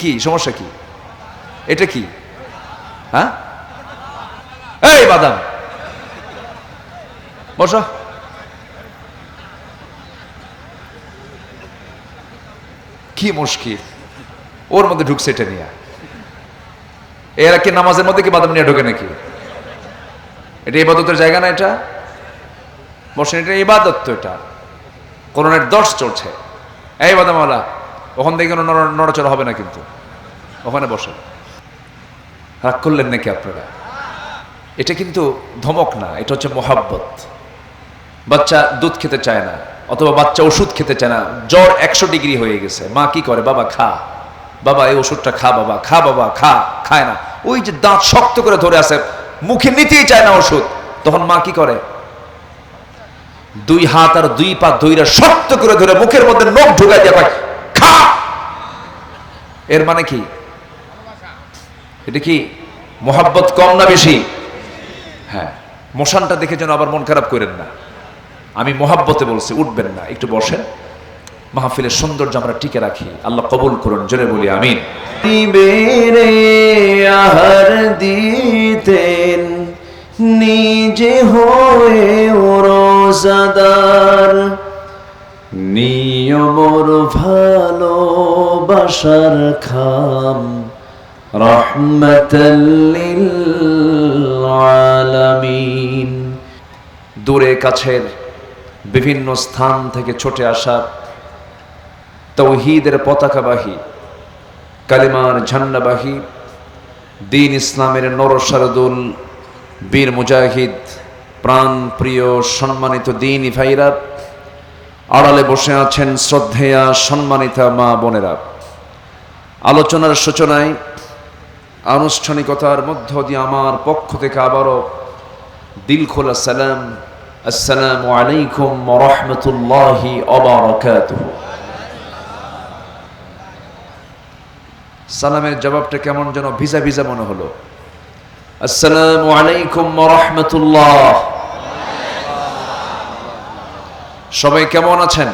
কি সমস্যা কি? এটা কি? হ্যাঁ, এই বাদাম বসো। কি মুশকিল, ওর মধ্যে ঢুকছে এটা নিয়ে। এরা কি নামাজের মধ্যে কি বাদাম নিয়ে ঢোকে নাকি? এটা ইবাদতের জায়গা না, এটা বসেন, এটা ইবাদত তো, এটা কোরআনের দর্শ চলছে। এই বাদামওয়ালা, ওখান থেকে কোনো নড়াচড়া হবে না, কিন্তু ওখানে বসে। রাগ করলেন নাকি আপনারা? এটা কিন্তু ধমক না, এটা হচ্ছে মোহাব্বত। বাচ্চা দুধ খেতে চায় না, অথবা বাচ্চা ওষুধ খেতে চায় না, জ্বর 100 ডিগ্রি হয়ে গেছে, মা কি করে, বাবা খা, বাবা এই ওষুধটা খা, বাবা খা, বাবা খা, খায় না। ওই যে দাঁত শক্ত করে ধরে আছে, মুখে নিতেই চায় না ওষুধ, তখন মা কি করে? 2 হাত আর 2 পা ধইরা শক্ত করে ধরে মুখের মধ্যে নখ ঢুকাই দিয়ে কয় খা। এর মানে কি? এটা কি মোহাব্বত কম না বেশি? হ্যাঁ, মোশানটা দেখে যেন আবার মন খারাপ করেন না। আমি মোহাব্বতে বলছি, উঠবেন না, একটু বসেন। মাহফিলের সৌন্দর্য আমরা টিকে রাখি, আল্লাহ কবুল করুন, জোরে বলি আমিন। বেরে আহার দিতেন নিজে হয়ে রোজাদার, নিয়মর ভালোবাসার খাম, রাহমাতাল লিল আলামিন। দূরে কাছের বিভিন্ন স্থান থেকে ছুটে আসা তাওহীদের পতাকাবাহী, কালিমার ঝান্ডাবাহী, দ্বীন ইসলামের নরসারদুল বীর মুজাহিদ, প্রাণ প্রিয় সম্মানিত দ্বীনী ভাইরা, আড়ালে বসে আছেন শ্রদ্ধেয়া সম্মানিতা মা বোনেরা। আলোচনার সূচনায় আনুষ্ঠানিকতার মধ্য দিয়ে আমার পক্ষ থেকে আবারও দিল খোলা সালাম, আসসালামু আলাইকুম ওয়া রাহমাতুল্লাহি ওয়া বারাকাতুহু। সালামের জবাবটা কেমন যেন ভিজা ভিজা মনে হলো। আসসালামু আলাইকুম ওয়া রাহমাতুল্লাহ। সবাই কেমন আছেন?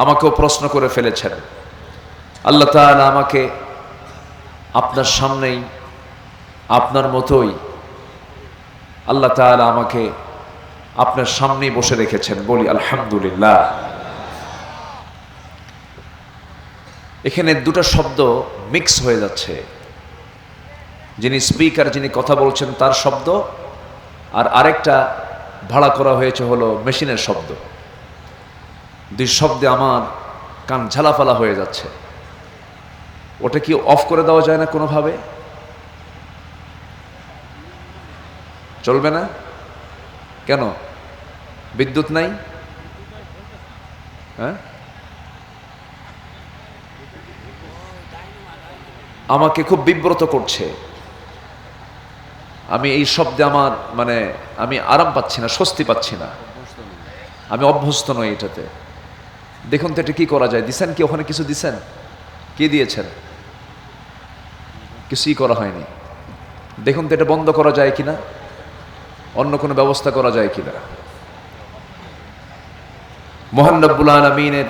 আমাকেও প্রশ্ন করে ফেলেছেন। আল্লাহ তাআলা আমাকে আপনার সামনেই, আপনার মতোই আল্লাহ তাআলা আমাকে আপনার সামনেই বসে রেখেছেন, বলি আলহামদুলিল্লাহ। এখানে দুটো শব্দ মিক্স হয়ে যাচ্ছে, যিনি স্পিকার, যিনি কথা বলছেন তার শব্দ, আর আরেকটা ভাড়া করা হয়েছে হলো মেশিনের শব্দ। দুই শব্দে আমার কান ঝালাফালা হয়ে যাচ্ছে। ওটা কি অফ করে দেওয়া যায় না কোনোভাবে? চলবে না কেন? বিদ্যুৎ নাই? হ্যাঁ, আমাকে খুব বিব্রত করছে। আমি এই শব্দে আমার আমি আরাম পাচ্ছি না, স্বস্তি পাচ্ছি না, আমি অভ্যস্ত নই এটাতে। দেখুন তো এটা কি করা যায়? দিছেন কি ওখানে কিছু দিছেন? কি দিয়েছেন? কিছুই করা হয়নি। দেখুন তো এটা বন্ধ করা যায় কিনা, অন্য কোনো ব্যবস্থা করা যায় কিনা। মহান রব্বুল আলামিনের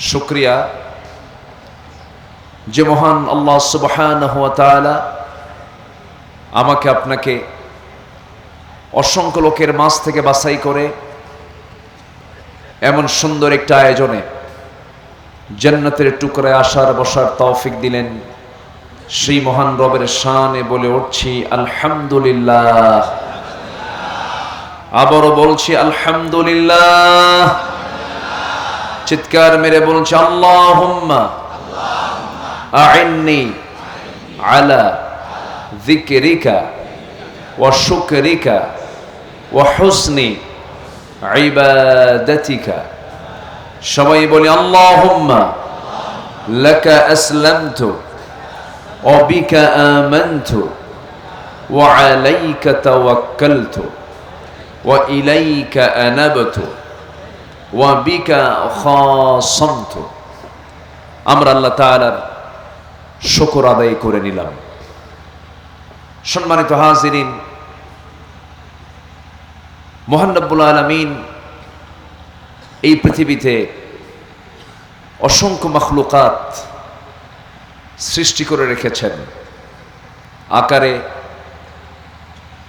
শুকরিয়া, যে মহান আল্লাহ সুবহানাহু ওয়া তাআলা আমাকে আপনাকে অসংখ্য লোকের মাঝ থেকে বাছাই করে এমন সুন্দর একটা আয়োজনে জান্নাতের টুকরায় আসার বসার তৌফিক দিলেন। সেই মহান রবের শানে বলে উঠছি আলহামদুলিল্লাহ। আবারও বলছি আলহামদুলিল্লাহ। চিৎকার মেরে বলছি আল্লাহুম্মা আইন্নি আলা যিকরিকা ওয়া শুকরিকা ওয়া হুসনি ইবাদাতিকা। সবাই বলি আল্লাহুম্মা লাকা আসলামতু ওয়া বিকা আমানতু ওয়া আলাইকা তাওয়াক্কালতু ওয়া ইলাইকা আনাবতু ওয়া বিকা খাসামতু। আমরা আল্লাহ তাআলার শুকর আদায় করে নিলাম। সম্মানিত হাজিরিন, মহান রব্বুল আলামিন এই পৃথিবীতে অসংখ্য মাখলুকাত সৃষ্টি করে রেখেছেন। আকারে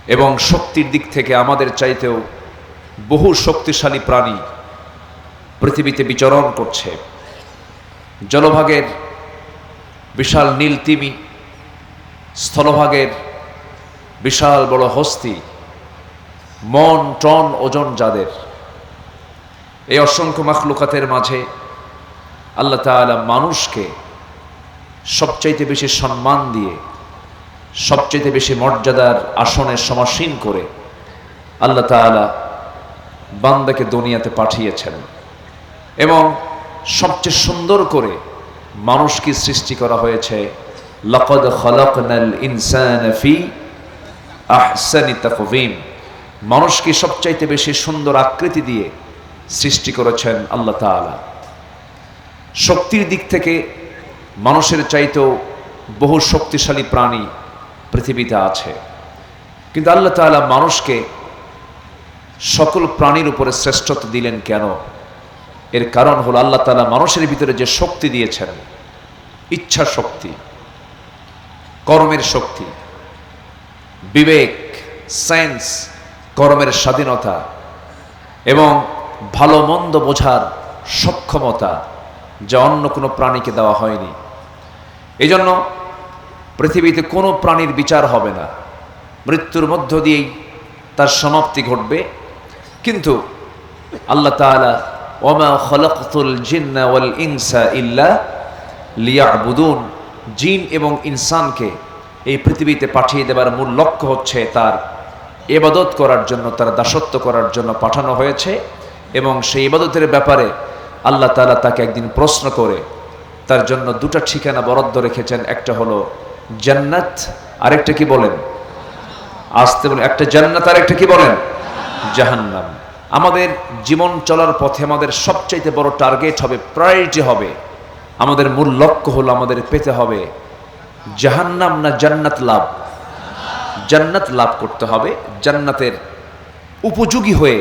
এবং শক্তির দিক থেকে আমাদের চাইতেও বহু শক্তিশালী প্রাণী পৃথিবীতে বিচরণ করছে। জলভাগের বিশাল নীল তিমি, স্থলভাগের বিশাল বড় হস্তি, মন টন ওজন যাদের, এই অসংখ্য মাখলুকাতের মাঝে আল্লাহ তাআলা মানুষকে সবচাইতে বেশি সম্মান দিয়ে, সবচাইতে বেশি মর্যাদার আসনে সমাসীন করে আল্লাহ তাআলা বান্দাকে দুনিয়াতে পাঠিয়েছেন এবং সবচেয়ে সুন্দর করে মানুষকে সৃষ্টি করা হয়েছে। লাকাদ খালাকনাল ইনসানা ফি আহসানি তাকওয়িম, মানুষকে সবচাইতে বেশি সুন্দর আকৃতি দিয়ে সৃষ্টি করেছেন আল্লাহ তাআলা। শক্তির দিক থেকে মানুষের চাইতেও বহু শক্তিশালী প্রাণী পৃথিবীতে আছে, কিন্তু আল্লাহ তাআলা মানুষকে সকল প্রাণীর উপরে শ্রেষ্ঠত্ব দিলেন কেন? এর কারণ হলো আল্লাহ তাআলা মানুষের ভিতরে যে শক্তি দিয়েছেন, ইচ্ছা শক্তি, কর্মের শক্তি, বিবেক, সেন্স, কর্মের স্বাধীনতা এবং ভালো মন্দ বোঝার সক্ষমতা, যা অন্য কোনো প্রাণীকে দেওয়া হয়নি। এই জন্য পৃথিবীতে কোনো প্রাণীর বিচার হবে না, মৃত্যুর মধ্য দিয়েই তার সমাপ্তি ঘটবে। কিন্তু আল্লাহ তাআলা ওয়ামা খালাকতুল জিন্না ওয়াল ইনসা ইল্লা লিয়াবুদুন, জিন এবং ইনসানকে এই পৃথিবীতে পাঠিয়ে দেবার মূল লক্ষ্য হচ্ছে তার ইবাদত করার জন্য, তার দাসত্ব করার জন্য পাঠানো হয়েছে। এবং সেই ইবাদতের ব্যাপারে আল্লাহ তাআলা তাকে একদিন প্রশ্ন করে তার জন্য দুটা ঠিকানা বরাদ্দ রেখেছেন। একটা হলো জান্নাত, আরেকটা কি বলেন? আসতে বলেন, একটা জান্নাত আর একটা কি বলেন? জাহান্নাম। আমাদের জীবন চলার পথে আমাদের সবচাইতে বড় টার্গেট হবে, প্রায়োরিটি হবে, আমাদের মূল লক্ষ্য হলো আমাদের পেতে হবে জাহান্নাম না জান্নাত লাভ। জান্নাত লাভ করতে হবে, জান্নাতের উপযোগী হয়ে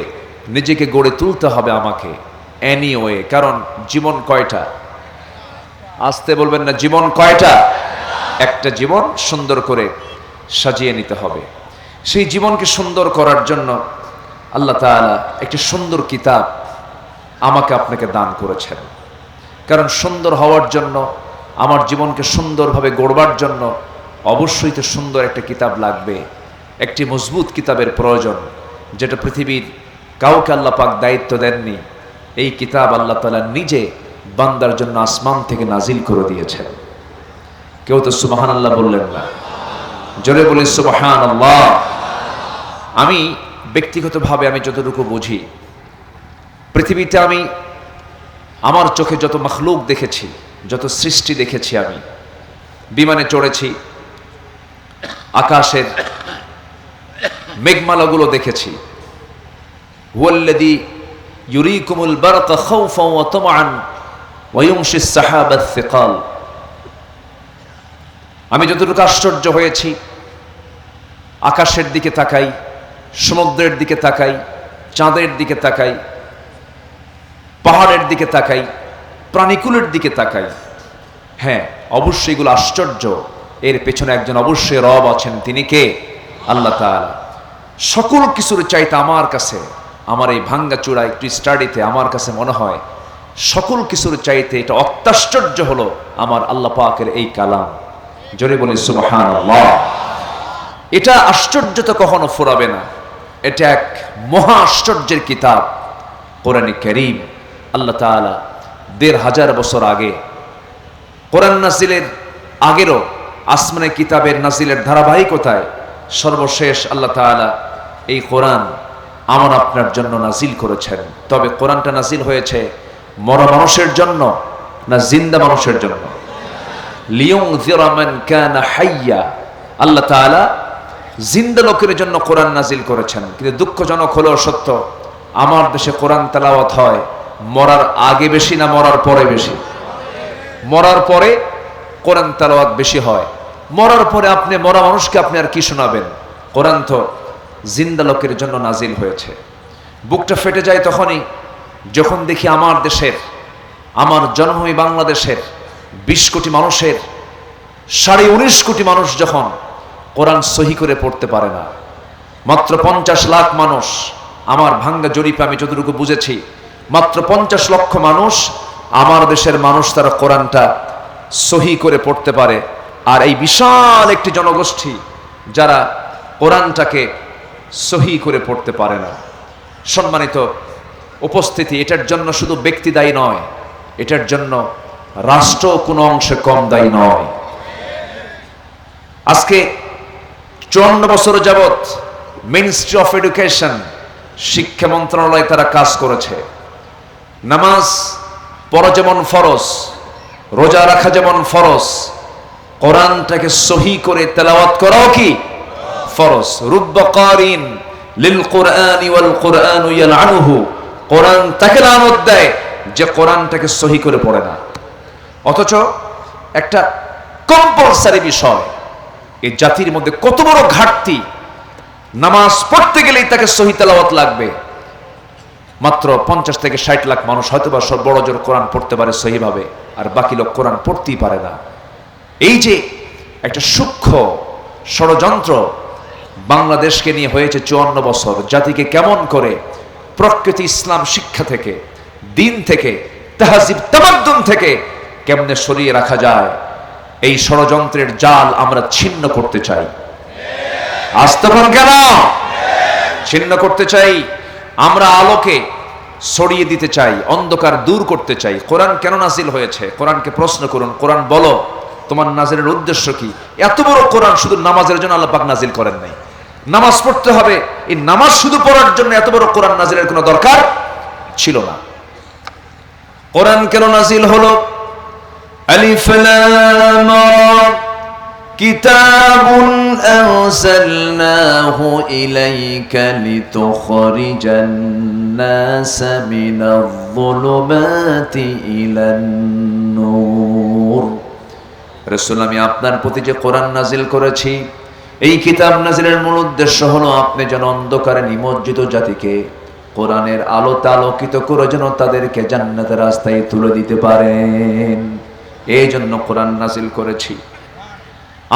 নিজেকে গড়ে তুলতে হবে আমাকে এনিওয়ে। কারণ জীবন কয়টা? আসতে বলবেন না, জীবন কয়টা? একটা জীবন সুন্দর করে সাজিয়ে নিতে হবে। সেই জীবনকে সুন্দর করার জন্য আল্লাহ তাআলা একটি সুন্দর কিতাব আমাকে আপনাকে দান করেছেন। কারণ সুন্দর হওয়ার জন্য, আমার জীবনকে সুন্দরভাবে গড়বার জন্য অবশ্যই তো সুন্দর একটা কিতাব লাগবে। একটি মজবুত কিতাবের প্রয়োজন, যেটা পৃথিবীর কাউকে আল্লাহ পাক দায়িত্ব দেননি। এই কিতাব আল্লাহ তাআলা নিজে বান্দার জন্য আসমান থেকে নাজিল করে দিয়েছেন। কেউ তো সুবহানাল্লাহ বললেন না, জোরে বলি সুবহানাল্লাহ। আমি ব্যক্তিগতভাবে আমি যতটুকু বুঝি, পৃথিবীতে আমি আমার চোখে যত মখলুক দেখেছি, যত সৃষ্টি দেখেছি, আমি বিমানে চড়েছি, আকাশের মেঘমালাগুলো দেখেছি। হুয়াল্লাযী ইউরীকুমুল বারকা খাওফান ওয়া তামআন ওয়া ইউনশিস সাহাবাত সিকাল। আমি যতটুকু আশ্চর্য হয়েছি, আকাশের দিকে তাকাই, সমুদ্রের দিকে তাকাই, চাঁদের দিকে তাকাই, পাহাড়ের দিকে তাকাই, প্রাণীকুলের দিকে তাকাই। হ্যাঁ, অবশ্যই এগুলো আশ্চর্য, এর পেছনে একজন অবশ্যই রব আছেন। তিনি কে? আল্লাহ তাআলা। সকল কিছুর চাইতে আমার কাছে, আমার এই ভাঙ্গা চূড়া একটু স্টাডিতে আমার কাছে মনে হয় সকল কিছুর চাইতে এটা অত্যাশ্চর্য হলো আমার আল্লাহ পাকের এই কালাম। জোরে বলি সুবহানাল্লাহ। এটা আশ্চর্যতা কখনো ফুরাবে না। এটা এক মহা আশ্চর্যের কিতাব কোরআন কারীম। আল্লাহ তাআলা ১৫০০ বছর আগে কোরআন নাজিলের আগেরও আসমানে কিতাবের নাজিলের ধারাবাহিকতায় সর্বশেষ আল্লাহ তাআলা এই কোরআন আমার আপনার জন্য নাজিল করেছেন। তবে কোরআনটা নাজিল হয়েছে মরা মানুষের জন্য না জিন্দা মানুষের জন্য? লিয়ুনযিরা মান কানা হাইয়া। আল্লাহ তাআলা জিন্দা লোকের জন্য কোরআন নাজিল করেছেন। কিন্তু দুঃখজনক হলেও সত্য, আমার দেশে কোরআন তেলাওয়াত হয় মরার আগে বেশি না মরার পরে বেশি? মরার পরে কোরআন তেলাওয়াত বেশি হয়। মরার পরে আপনি মরা মানুষকে আপনি আর কি শোনাবেন? কোরআন তো জিন্দা লোকের জন্য নাজিল হয়েছে। বুকটা ফেটে যায় তখনই যখন দেখি আমার দেশের আমার জন্মভূমি বাংলাদেশের 20 কোটি মানুষের 19.5 কোটি মানুষ যখন কোরআন সহি করে পড়তে পারে না, মাত্র 50 লাখ মানুষ, আমার ভাঙ্গা জরিপে আমি যতটুকু বুঝেছি মাত্র 50 লক্ষ মানুষ আমার দেশের মানুষ তারা কোরআনটা সহি করে পড়তে পারে। আর এই বিশাল একটি জনগোষ্ঠী যারা কোরআনটাকে সহি করে পড়তে পারে না। সম্মানিত উপস্থিতি, এটার জন্য শুধু ব্যক্তি দায়ী নয়, এটার জন্য রাষ্ট্র কোনো অংশে কম দায়ী নয়। আজকে 54 বছর যাবত মিনিস্ট্রি অফ এডুকেশন, শিক্ষা মন্ত্রণালয় তারা কাজ করেছে। নামাজ পড়া যেমন ফরজ, রোজা রাখা যেমন ফরজ, কোরআনটাকে সহি করে তেলাওয়াত করাও কি ফরজ। রুব্বা কারিন লিল কুরআনি ওয়াল কুরআনু ইয়ালআনুহু, কোরআন তাকে লানত দেয় যে কোরআনটাকে সহি করে পড়ে না। অথচ একটা কম্পালসারি বিষয়, এই জাতির মধ্যে কত বড় ঘাটতি। নামাজ পড়তে গেলেই তাকে সহি তেলাওয়াত লাগবে। মাত্র 50 থেকে 60 লাখ মানুষ হয়তোবা সব বড় জোর কোরআন পড়তে পারে সহিভাবে, আর বাকি লোক কোরআন পড়তেই পারে না। এই যে একটা সূক্ষ্ম ষড়যন্ত্র বাংলাদেশকে নিয়ে হয়েছে 54 বছর, জাতিকে কেমন করে প্রকৃতি ইসলাম শিক্ষা থেকে, দিন থেকে, তাহজিব তামাদ্দুন থেকে কেমনে সরিয়ে রাখা যায়, এই ষড়যন্ত্রের জাল আমরা ছিন্ন করতে চাই। আস্তফান কেন ছিন্ন করতে চাই? আমরা আলোকে ছড়িয়ে দিতে চাই, অন্ধকার দূর করতে চাই। কোরআন কেন নাজিল হয়েছে? কোরআনকে প্রশ্ন করুন, কোরআন বলো তোমার নাজিলের উদ্দেশ্য কি? এত বড় কোরআন শুধু নামাজের জন্য আল্লাহ পাক নাজিল করেন নাই। নামাজ পড়তে হবে, এই নামাজ শুধু পড়ার জন্য এত বড় কোরআন নাজিলের কোনো দরকার ছিল না। কোরআন কেন নাজিল হলো? আলিফ লাম রা কিতাবুন আনজালনাহু ইলাইকা লিতুখরিজান নাস মিনাল যুলুমাতি ইলান নূর। রাসূল, আমি আপনার প্রতি যে কোরআন নাজিল করেছি, এই কিতাব নাজিলের মূল উদ্দেশ্য হলো আপনি যেন অন্ধকারে নিমজ্জিত জাতিকে কোরআনের আলোতে আলোকিত করে যেন তাদেরকে জান্নাতের রাস্তায় তুলে দিতে পারেন। এই জন্য কোরআন নাজিল করেছি।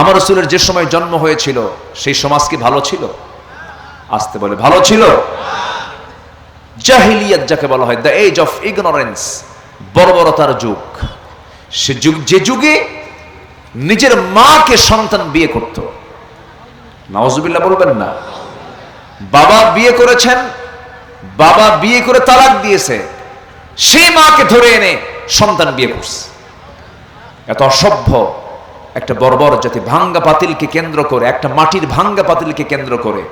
আমার রাসূলের যে সময় জন্ম হয়েছিল সেই সমাজ কি ভালো ছিল? আসতে বলে ভালো ছিল? জাহিলিয়াত যাকে বলা হয়, দ্য এজ অফ ইগনোরেন্স, বর্বরতার যুগ। সে যুগ, যে যুগে নিজের মাকে সন্তান বিয়ে করত। নাউজুবিল্লাহ বলবেন না। বাবা বিয়ে করেছেন, বাবা বিয়ে করে তালাক দিয়েছে, সেই মাকে ধরে এনে সন্তান বিয়ে করছে। এত অসভ্য একটা বর্বর জাতি, ভাঙ্গা পাতিলকে কেন্দ্র করে, একটা মাটির ভাঙ্গা পাতিলকে কেন্দ্র করে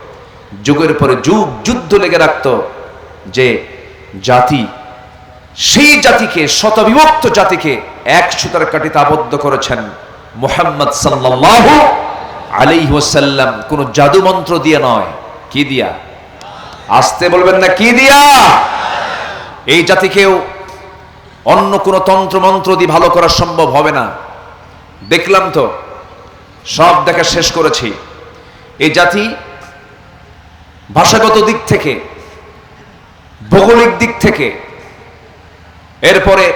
যুগের পরে যুগ যুদ্ধ লেগে রাখত যে জাতি, সেই জাতিকে, শতবিভক্ত জাতিকে এক সুতার কাঠিতে আবদ্ধ করেছেন মুহাম্মদ সাল্লাল্লাহু আলাইহি ওয়াসাল্লাম। কোন জাদু মন্ত্র দিয়ে নয়। কি দিয়া? আসতে বলবেন না, কি দিয়া? এই জাতিকেও অন্য কোন তন্ত্র মন্ত্র দিয়ে ভালো করা সম্ভব হবে না। দেখলাম তো, সব দেখা শেষ করেছি। এই জাতি ভাষাগত দিক থেকে, ভৌগোলিক দিক থেকে, এরপরে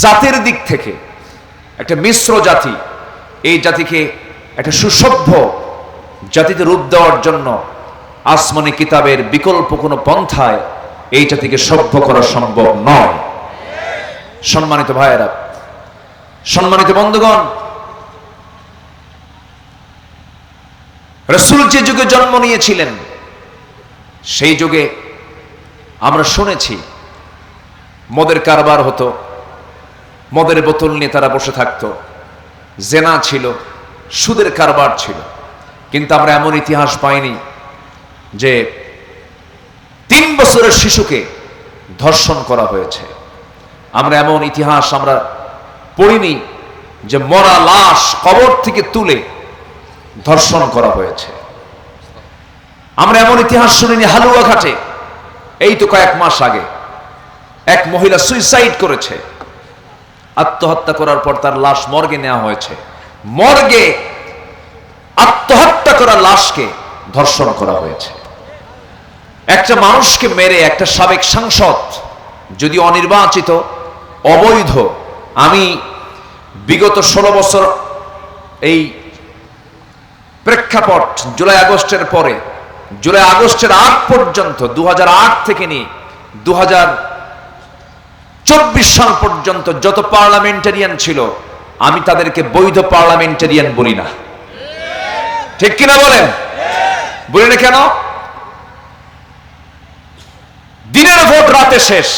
জাতির দিক থেকে একটা মিশ্র জাতি। এই জাতিকে একটা সুসভ্য জাতিতে রূপ দেওয়ার জন্য আসমানি কিতাবের বিকল্প কোনো পন্থায় এই জাতিকে সভ্য করা সম্ভব নয়। সম্মানিত ভাইয়েরা, সম্মানিত বন্ধুগণ, রাসূল যে যুগে জন্ম নিয়েছিলেন সেই যুগে আমরা শুনেছি মদের কারবার হতো, মদের বোতল নিয়ে তারা বসে থাকতো, জেনা ছিল, সুদের কারবার ছিল। কিন্তু আমরা এমন ইতিহাস পাইনি যে 3 বছরের শিশুকে ধর্ষণ করা হয়েছে। আমরা এমন ইতিহাস আমরা পড়িনি যে মরা লাশ কবর থেকে তুলে ধর্ষণ করা হয়েছে। আমরা এমন ইতিহাস শুনিনি হালুয়াঘাটে এই তো কয়েক মাস আগে এক মহিলা সুইসাইড করেছে, আত্মহত্যা করার পর তার লাশ মর্গে নেওয়া হয়েছে। মর্গে আত্মহত্যা করা লাশকে ধর্ষণ করা হয়েছে। একটা মানুষকে মেরে একটা সাবেক সাংসদ যদি অনির্বাচিত, অবৈধ, আমি বিগত 16 বছর এই প্রেক্ষাপট জুলাই আগস্টের পরে, জুলাই আগস্টের আগ পর্যন্ত 2008 থেকে নিয়ে 2024 সাল পর্যন্ত যত পার্লামেন্টারিয়ান ছিল, আমি তাদেরকে বৈধ পার্লামেন্টারিয়ান বলি না। ঠিক কিনা বলেন? বলি না কেন? দিনের ভোট রাতে শেষ,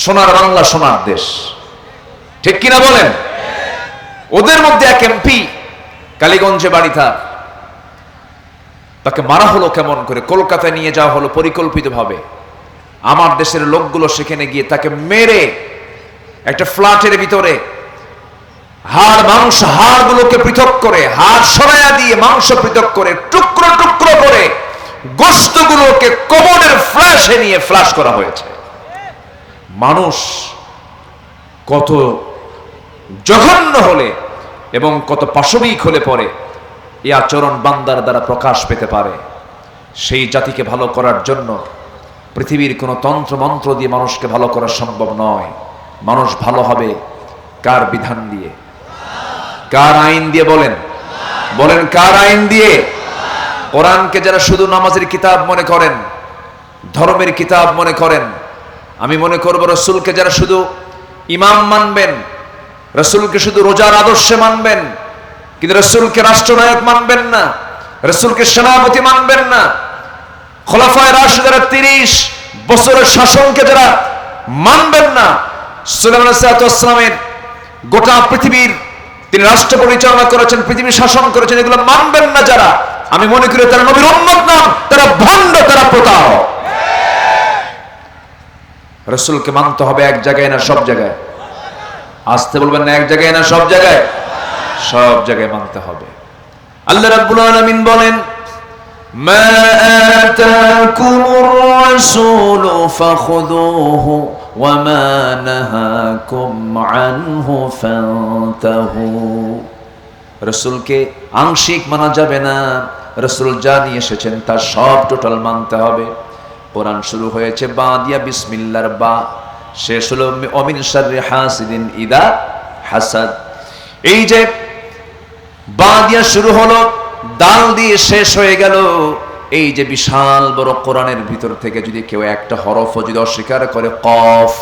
সোনার বাংলা, সোনার দেশ। ঠিক কিনা বলেন? ওদের মধ্যে এক এমপি, কালীগঞ্জে বাড়ি তাকে মারা হলো কেমন করে, কলকাতায় নিয়ে যাওয়া হলো পরিকল্পিতভাবে। আমার দেশের লোকগুলো সেখানে গিয়ে তাকে মেরে একটা ফ্ল্যাটের ভিতরে হাড়গুলোকে পৃথক করে, হাড় সরাইয়া দিয়ে মাংস পৃথক করে, টুকরো টুকরো করে গোশতগুলোকে কবরের ফ্ল্যাশে নিয়ে ফ্ল্যাশ করা হয়েছে। মানুষ কত জঘন্য হলে এবং কত পাশবিক হলে পরে এই আচরণ বান্দার দ্বারা প্রকাশ পেতে পারে। সেই জাতিকে ভালো করার জন্য পৃথিবীর কোনো তন্ত্র মন্ত্র দিয়ে মানুষকে ভালো করা সম্ভব নয়। মানুষ ভালো হবে কার বিধান দিয়ে, কার আইন দিয়ে? বলেন বলেন, কার আইন দিয়ে? কোরআনকে যারা শুধু নামাজের কিতাব মনে করেন, ধর্মের কিতাব মনে করেন, আমি মনে করব রসুলকে যারা শুধু ইমাম মানবেন, রসুলকে শুধু রোজার আদর্শে মানবেন, কিন্তু রসুলকে রাষ্ট্রনায়ক মানবেন না, রসুলকে সেনাপতি মানবেন না, খোলাফায়ে রাশিদার 30 বছরের শাসনকে যারা মানবেন না, সুলাইমান আলাইহিস সালামের গোটা পৃথিবীর তিনি রাষ্ট্র পরিচালনা করেছেন, পৃথিবী শাসন করেছেন, এগুলো মানবেন না যারা, আমি মনে করি তারা নবীর উম্মত না, তারা ভণ্ড, তারা প্রতারক। রসুলকে মানতে হবে এক জায়গায় না সব জায়গায়? আসতে বলবেন না, এক জায়গায় না সব জায়গায়? সব জায়গায় মানতে হবে। আল্লাহ রাব্বুল আলামিন বলেন, মা আতাকুমুর রাসূলু ফাখুযুহু ওয়া মা নাহাকুম আনহু ফান্তাহু। রাসূলকে আংশিক মানা যাবে না, রাসূল যা নিয়ে এসেছেন তার সব টোটাল মানতে হবে। কোরআন শুরু হয়েছে বা দিয়া, বিসমিল্লাহর বা, শেষ হলো অমিন শাররি হাসিদিন ইদা হাসাদ। এই যে বা দিয়া শুরু হলো, দাল দিয়ে শেষ হয়ে গেল, এই যে বিশাল বড় কোরআনের ভিতর থেকে যদি কেউ একটা হরফও যদি অস্বীকার করে, কফ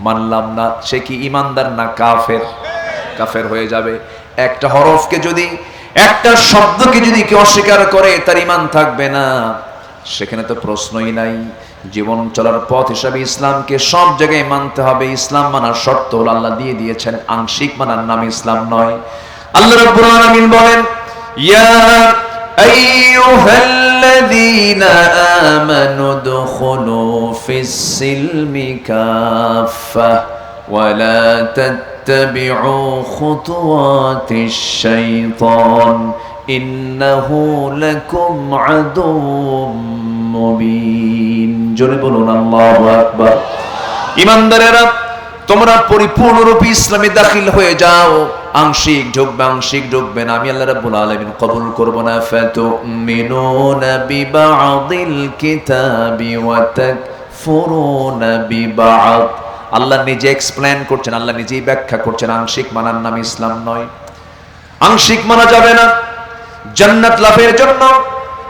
মানলাম না, সে কি ইমানদার না কাফের? কাফের হয়ে যাবে। একটা হরফকে যদি, একটা শব্দকে যদি কেউ অস্বীকার করে, তার ইমান থাকবে না, সেখানে তো প্রশ্নই নাই। জীবন চলার পথ হিসাবে ইসলামকে সব জায়গায় মানতে হবে। ইসলাম মানার শর্ত হলো আল্লাহ দিয়ে দিয়েছেন, আংশিক মানার নাম ইসলাম নয়। আল্লাহ রাব্বুল আলামিন বলেন, ইয়া আইয়ুহাল্লাযীনা আমানু দুখুলু ফিস-সিলমি কাফা ওয়া লা তাত্তাবিউ খুতুওয়াতিশ শাইতান ইন্নাহু লাকুম আদুউম মুবিন। জোরে বলুন আল্লাহু আকবার। ঈমানদারেরা, তোমরা পরিপূর্ণরূপে ইসলামে দাখিল হয়ে যাও। আংশিক ঢুকবে, আংশিক ঢুকবে না, আমি আল্লাহ রাব্বুল আলামিন কবুল করব না। ফাতুমিনুনা বিবা'দিল কিতাবি ওয়া তাকফুরুনা বিবা'দ। আল্লাহ নিজে এক্সপ্লেন করছেন, আল্লাহ নিজেই ব্যাখ্যা করছেন, আংশিক মানার নাম ইসলাম নয়। আংশিক মানা যাবে না। জান্নাত লাভের জন্য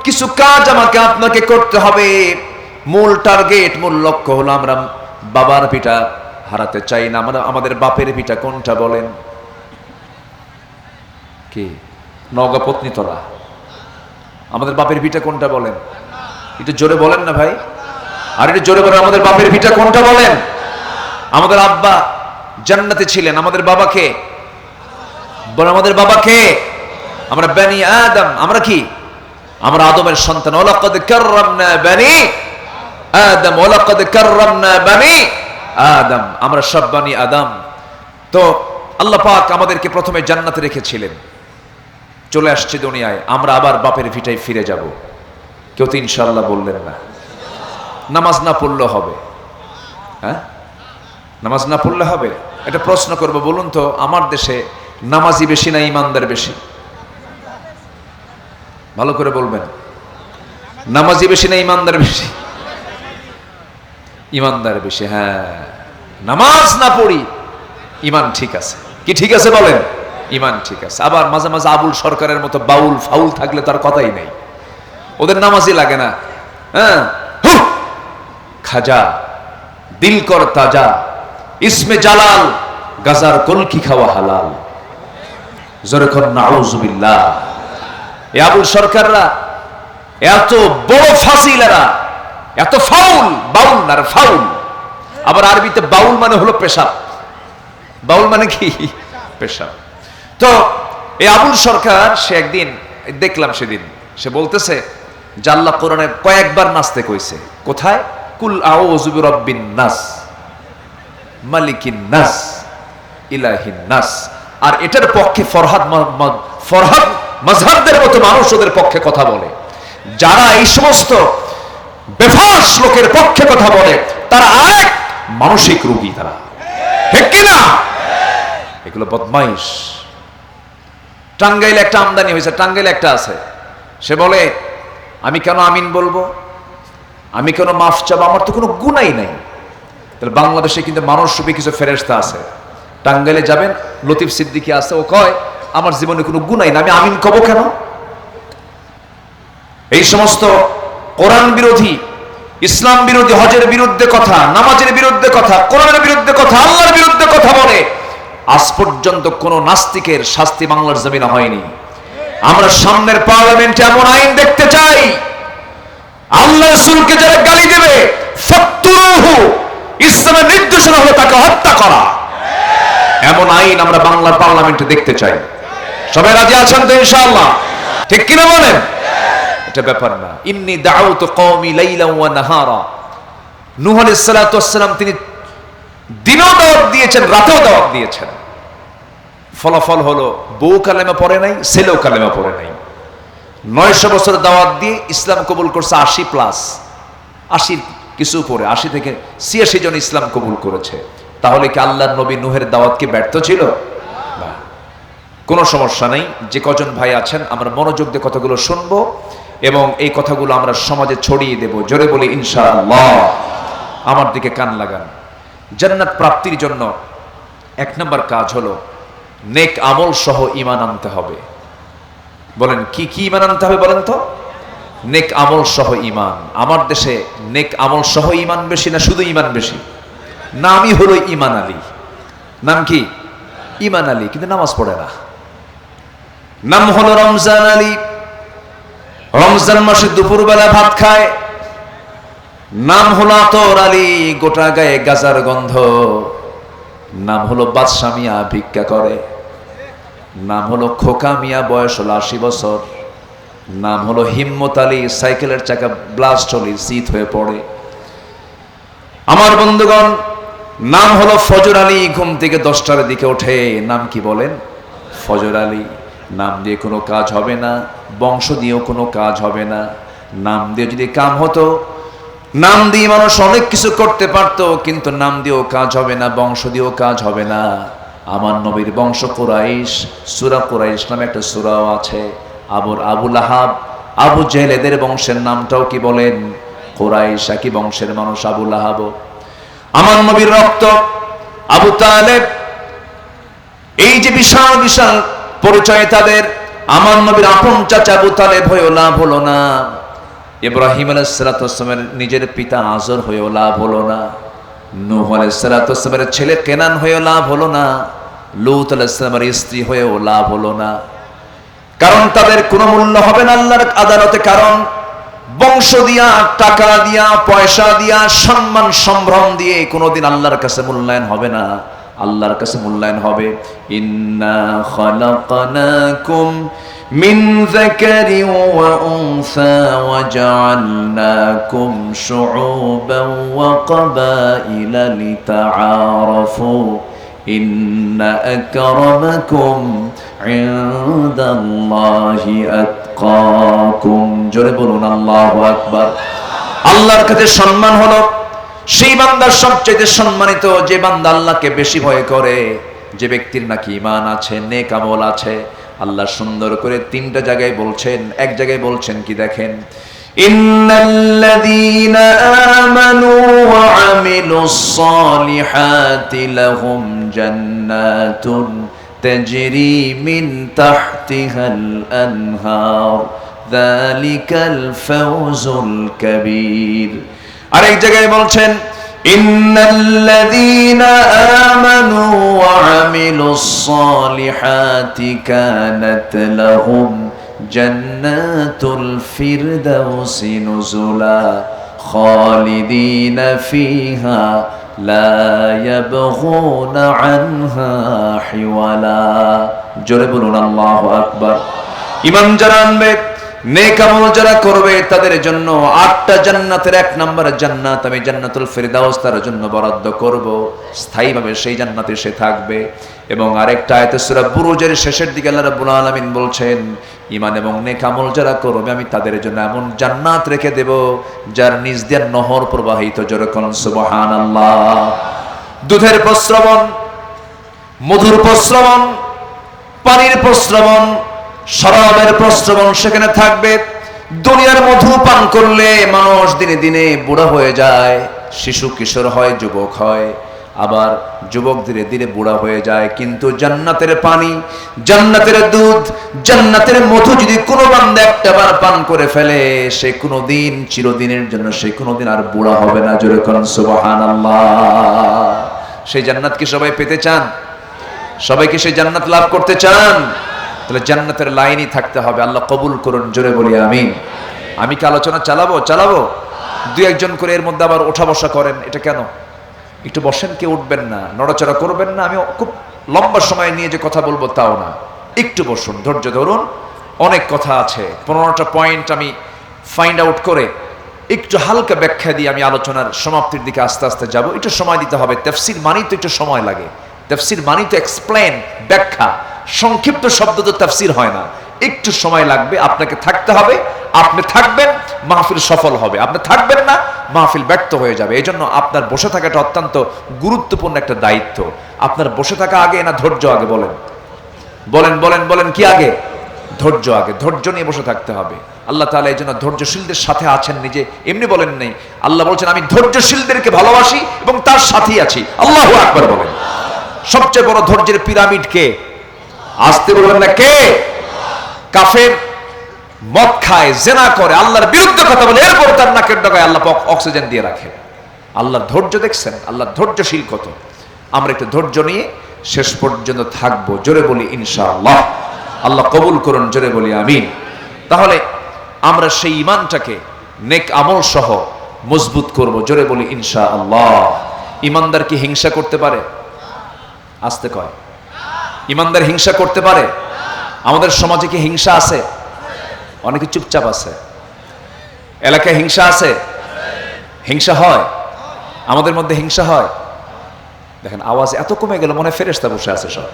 কিছু কাজ আমাকে আপনাকে করতে হবে। মূল টার্গেট, মূল লক্ষ্য হলো আমরা বাবার পিতা হারাতে চাই না। আমরা আমাদের বাপের পিতা কোনটা বলেন? কি? নওগাঁ পত্নীতলা। আমাদের বাপের পিতা কোনটা বলেন? একটু জোরে বলেন না ভাই, আর একটু জোরে বলেন, আমাদের বাপের পিতা কোনটা বলেন? আমাদের আব্বা জান্নাতে ছিলেন, আমাদের বাবাকে বলেন, আমাদের বাবাকে? আমরা বনি আদম, আমরা কি? আমরা আদমের সন্তান। ওয়ালাকাদ কাররামনা বনি আদম, ওয়ালাকাদ কাররামনা বনি আদম, আমরা সব বনি আদম। তো আল্লাহ পাক আমাদেরকে প্রথমে জান্নাতে রেখেছিলেন, চলে আসছে দুনিয়ায়, আমরা আবার বাপের ভিটায় ফিরে যাব। কেউ তো ইনশাআল্লাহ বললেন না। নামাজ না পড়লে হবে? হ্যাঁ, নামাজ না পড়লে হবে? এটা প্রশ্ন করব, বলুন তো, আমার দেশে নামাজি বেশি না ইমানদার বেশি? ভালো করে বলবেন, নামাজি বেশি না ইমানদার বেশি? ইমানদার বেশি। হ্যাঁ, নামাজ না পড়ি ইমান ঠিক আছে, কি ঠিক আছে বলেন? ইমান ঠিক আছে। আবার মাঝে মাঝে আবুল সরকারের মতো বাউল ফাউল থাকলে তার কথাই নেই, ওদের নামাজই লাগে না। হ্যাঁ, খাজা দিল কর তাজা, ইসমে জালাল, গাজার কলকি খাওয়া হালাল। জোরে কর নাউজুবিল্লাহ। এ আবুল সরকাররা এত বড় ফাসিলেরা, এত ফাউল, বাউল না ফাউল। আবার আরবিতে বাউল মানে হলো পেশাব, বাউল মানে কি? পেশাব। তো এই আবুল সরকার, সে একদিন দেখলাম, সেদিন সে বলতেছে যে আল্লাহ কোরআনে কয়েকবার নাচতে কইছে। কোথায়? কুল আউযু বিরাব্বিন নাস, মালিকিন নাস, ইলাহিন নাস। আর এটার পক্ষে ফরহাদ মাজহারদের মতো মানুষ ওদের পক্ষে কথা বলে। যারা এই সমস্ত বেফাস লোকের পক্ষে কথা বলে তারা আরেক মানসিক রোগী, তারা ঠিক কিনা? এগুলো বদমাইশ। টাঙ্গাইলে একটা আমদানি হয়েছে, টাঙ্গাইলে একটা আছে, সে বলে আমি কেন আমিন বলবো, আমি কেন মাফ চাবো, আমার তো কোনো গুনাই নাই। তাহলে বাংলাদেশে কিন্তু মানুষরূপী কিছু ফেরেশতা আছে। টাঙ্গাইলে যাবেন, লতিফ সিদ্দিকী আছে, ও কয় আমার জীবনে কোনো গুনাই না, আমি আমিন কব কেন? এই সমস্ত কোরআন বিরোধী, ইসলাম বিরোধী, হজের বিরুদ্ধে কথা, নামাজের বিরুদ্ধে কথা, কোরআনের বিরুদ্ধে কথা, আল্লাহর বিরুদ্ধে কথা বলে আজ পর্যন্ত কোন নাস্তিকের শাস্তি বাংলার জমিনে হয়নি। আমরা সামনের পার্লামেন্টে এমন আইন দেখতে চাই, আল্লাহ রাসূলকে যারা গালি দেবে ফাকতুরুহু, ইসলামের নির্দেশনা হলো তাকে হত্যা করা। এমন আইন আমরা বাংলার পার্লামেন্টে দেখতে চাই। সবাই রাজি আছেন তো ইনশাআল্লাহ? ঠিক কিনা বলেন? এটা ব্যাপার না। ইন্নী দাউতু কওমি লাইলা ওয়া নাহারা, নূহ আলাইহিস সালাতু ওয়াস সালাম তিনি দিনেও দাওয়াত দিয়েছেন, রাতেও দাওয়াত দিয়েছেন। ফলাফল হলো বউ কালেমা পড়ে নাই, ছেলেও কালেমা পড়ে নাই। 900 বছর দাওয়াত দিয়ে ইসলাম কবুল করছে 80+, 80 কিছু করে, 80 থেকে 86 জন ইসলাম কবুল করেছে। তাহলে কি আল্লাহর নবী নূহের দাওয়াত কি ব্যর্থ ছিল? না, কোনো সমস্যা নেই। যে কজন ভাই আছেন আমরা মনোযোগ দিয়ে কথাগুলো শুনবো এবং এই কথাগুলো আমরা সমাজে ছড়িয়ে দেব। জোরে বলি ইনশাআল্লাহ। আমার দিকে কান লাগান। জান্নাত প্রাপ্তির জন্য 1 নম্বর কাজ হলো নেক আমল সহ ঈমান আনতে হবে। বলেন কি কি ঈমান আনতে হবে বলেন তো? নেক আমল সহ ঈমান। আমার দেশে নেক আমল সহ ঈমান বেশি না শুধু ঈমান বেশি? নামই হলো ঈমান আলী। নাম কি? ঈমান আলী, কিন্তু নামাজ পড়ে না। নাম হলো রমজান আলী, রমজান মাসে দুপুরবেলা ভাত খায়। নাম হলো আতর আলী, গোটা গায়ে গাজার গন্ধ। নাম হলো বাদশা মিয়া, ভিক্ষা করে। নাম হলো খোকা মিয়া, বয়স হলো 80 বছর। নাম হলো হিম্মত আলী, সাইকেলের চাকা ব্লাস্ট হলে শীত হয়ে পড়ে। আমার বন্ধুগণ, নাম হলো ফজর আলী, ঘুম থেকে 10টার দিকে ওঠে। নাম কি বলেন? ফজর আলী। নাম দিয়ে কোনো কাজ হবে না, বংশ দিয়েও কোনো কাজ হবে না। নাম দিয়ে যদি কাম হতো, নাম দিয়ে মানুষ অনেক কিছু করতে পারত, কিন্তু নাম দিয়েও কাজ হবে না, বংশ দিয়েও কাজ হবে না। আমার নবীর বংশ কুরাইশ, সূরা কুরাইশ নামে একটা সূরাও আছে। আবু লাহাব, আবু জেহেল, এদের বংশের নামটাও কি বলেন? কুরাইশ। কি বংশের মানুষ আবু লাহাব। আমার নবীর রক্ত আবু তালেব, এই যে বিশাল বিশাল পরিচয় তাদের। আমার নবীর আপন চাচা আবু তালেব হয়েও লাভ হলো না। ইব্রাহিম আলাইহিস সালাতু ওয়াস সালামের নিজের পিতা আজর হয়েও লাভ হলো না। নূহ আলাইহিস সালাতু ওয়াস সালামের ছেলে কেনান হয়েও লাভ হলো না। লূত আলাইহিস সালামের স্ত্রী হয়েও লাভ হলো না। কারণ তাদের কোনো মূল্য হবে না আল্লাহর আদালতে। কারণ বংশ দিয়া, টাকা দিয়া, পয়সা দিয়া, সম্মান সম্ভ্রম দিয়ে কোনোদিন আল্লাহর কাছে মূল্যায়ন হবে না। আল্লাহর কাছে মূল্যায়ন হবে ইন্না খালাকনাকুম মিন যাকারিন ওয়া উনসা ওয়া জাআলনাকুম শুউবান ওয়া ক্বাবাইলা লিতাআরাফু ইন্না আকরামাকুম ইনদাল্লাহি আতকাকুম। জোরে বলুন আল্লাহু আকবার। আল্লাহর কাছে সম্মান হলো সেই বান্দার সবচেয়ে সম্মানিত যে বান্দা আল্লাহকে বেশি ভয় করে, যে ব্যক্তির নাকি ঈমান আছে, নেক আমল আছে। আল্লাহ সুন্দর করে 3টা জায়গায় বলছেন। এক জায়গায় বলছেন কি দেখেন, ইন্নাল্লাযীনা আমানু ওয়া আমিলুস সালিহাতি লাহুম জান্নাতুন তাজরি মিন তাহতিহাল আনহার যালিকাল ফাওজুল কাবীর। আরেক জায়গায় বলছেন ইন্নাল্লাযীনা আমানু ওয়া আমিলুস সালিহাতি কানাত লাহুম জান্নাতুল ফিরদাউসি নুজুলা খালিদিনা ফিহা লা ইয়াবগুনা আনহা হিওয়ালা। জোরে বলুন আল্লাহু আকবার। ঈমান যারা আনবে, নেক আমল যারা করবে, তাদের জন্য 8টা জান্নাতের 1 নম্বরের জান্নাত আমি জান্নাতুল ফিরদাউস তার জন্য বরাদ্দ করব, স্থায়ীভাবে সেই জান্নাতে সে থাকবে। এবং আরেকটা আয়াতে সূরা বুরুজের শেষের দিকে আল্লাহ রাব্বুল আলামিন বলছেন, ঈমান এবং নেক আমল যারা করবে আমি তাদের জন্য এমন জান্নাত রেখে দেব যার নিচ দিয়ে নহর প্রবাহিত। জোরে বলুন সুবহানাল্লাহ। দুধের প্রস্রবণ, মধুর প্রস্রবণ, পানির প্রস্রবণ, শরাবের প্রস্রবণ সেখানে থাকবে। দুনিয়ার মধু পান করলে মানুষ দিনে দিনে বুড়া হয়ে যায়, শিশু কিশোর হয়, যুবক হয়, আবার যুবক ধীরে ধীরে বুড়া হয়ে যায়। কিন্তু জান্নাতের পানি, জান্নাতের দুধ, জান্নাতের মধু যদি কোনো বান্দা একটাবার পান করে ফেলে, সে কোনোদিন, চিরদিনের জন্য সে কোনোদিন আর বুড়া হবে না। জোরে বলুন সুবহানাল্লাহ। সেই জান্নাত কি সবাই পেতে চান? সবাই কি সেই জান্নাত লাভ করতে চান? তাহলে জান্নাতের লাইনই থাকতে হবে। আল্লাহ কবুল করুন, জোরে বলি আমিন। আমি কি আলোচনা চালাবো? দুই একজন করে এর মধ্যে আবার ওঠা বসা করেন, এটা কেন? একটু বসেন, কেউ উঠবেন না, নড়াচড়া করবেন না। আমি খুব লম্বা সময় নিয়ে যে কথা বলবো তাও না, একটু বসুন, ধৈর্য ধরুন। অনেক কথা আছে, 15টা পয়েন্ট আমি ফাইন্ড আউট করে একটু হালকা ব্যাখ্যা দিয়ে আমি আলোচনার সমাপ্তির দিকে আস্তে আস্তে যাব। একটু সময় দিতে হবে, তাফসীর মানেই তো একটু সময় লাগে। তাফসীর মানেই তো এক্সপ্লেন, ব্যাখ্যা। সংক্ষিপ্ত শব্দ তো তাফসীর হয় না, একটু সময় লাগবে। আপনাকে থাকতে হবে, আপনি থাকবেন মাহফিল সফল হবে, আপনি থাকবেন না মাহফিল ব্যর্থ হয়ে যাবে। এই জন্য আপনার বসে থাকাটা অত্যন্ত গুরুত্বপূর্ণ একটা দায়িত্ব। আপনার বসে থাকা আগে না ধৈর্য আগে? বলেন কি আগে? ধৈর্য আগে। ধৈর্য নিয়ে বসে থাকতে হবে। আল্লাহ তাআলা এই জন্য ধৈর্যশীলদের সাথে আছেন, নিজে এমনি বলেন নেই। আল্লাহ বলছেন আমি ধৈর্যশীলদেরকে ভালোবাসি এবং তার সাথেই আছি। আল্লাহু আকবার বলেন। সবচেয়ে বড় ধৈর্যের পিরামিড কে? আসতে বলবেন না কে? কাফের মদ খায়, জেনা করে, আল্লাহর বিরুদ্ধে কথা বলে, এরপর তার নাকের ডগায় আল্লাহ অক্সিজেন দিয়ে রাখে। আল্লাহর ধৈর্য দেখছেন? আল্লাহর ধৈর্যশীল কত। আমরা একটু ধৈর্য নিয়ে শেষ পর্যন্ত থাকবো। জোরে বলি ইনশাআল্লাহ। আল্লাহ কবুল করুন, জোরে বলি আমিন। তাহলে আমরা সেই ঈমানটাকে নেক আমল সহ মজবুত করব। জোরে বলি ইনশাআল্লাহ। ঈমানদার কি হিংসা করতে পারে? আসতে কয়। ঈমানদার হিংসা করতে পারে? আমাদের সমাজে কি হিংসা আছে? অনেকে চুপচাপ আছে। এলাকায় হিংসা আছে? হিংসা হয়? আমাদের মধ্যে হিংসা হয়? দেখেন আওয়াজ এত কমে গেল, মনে হয় ফেরেশতা বসে আছে সব।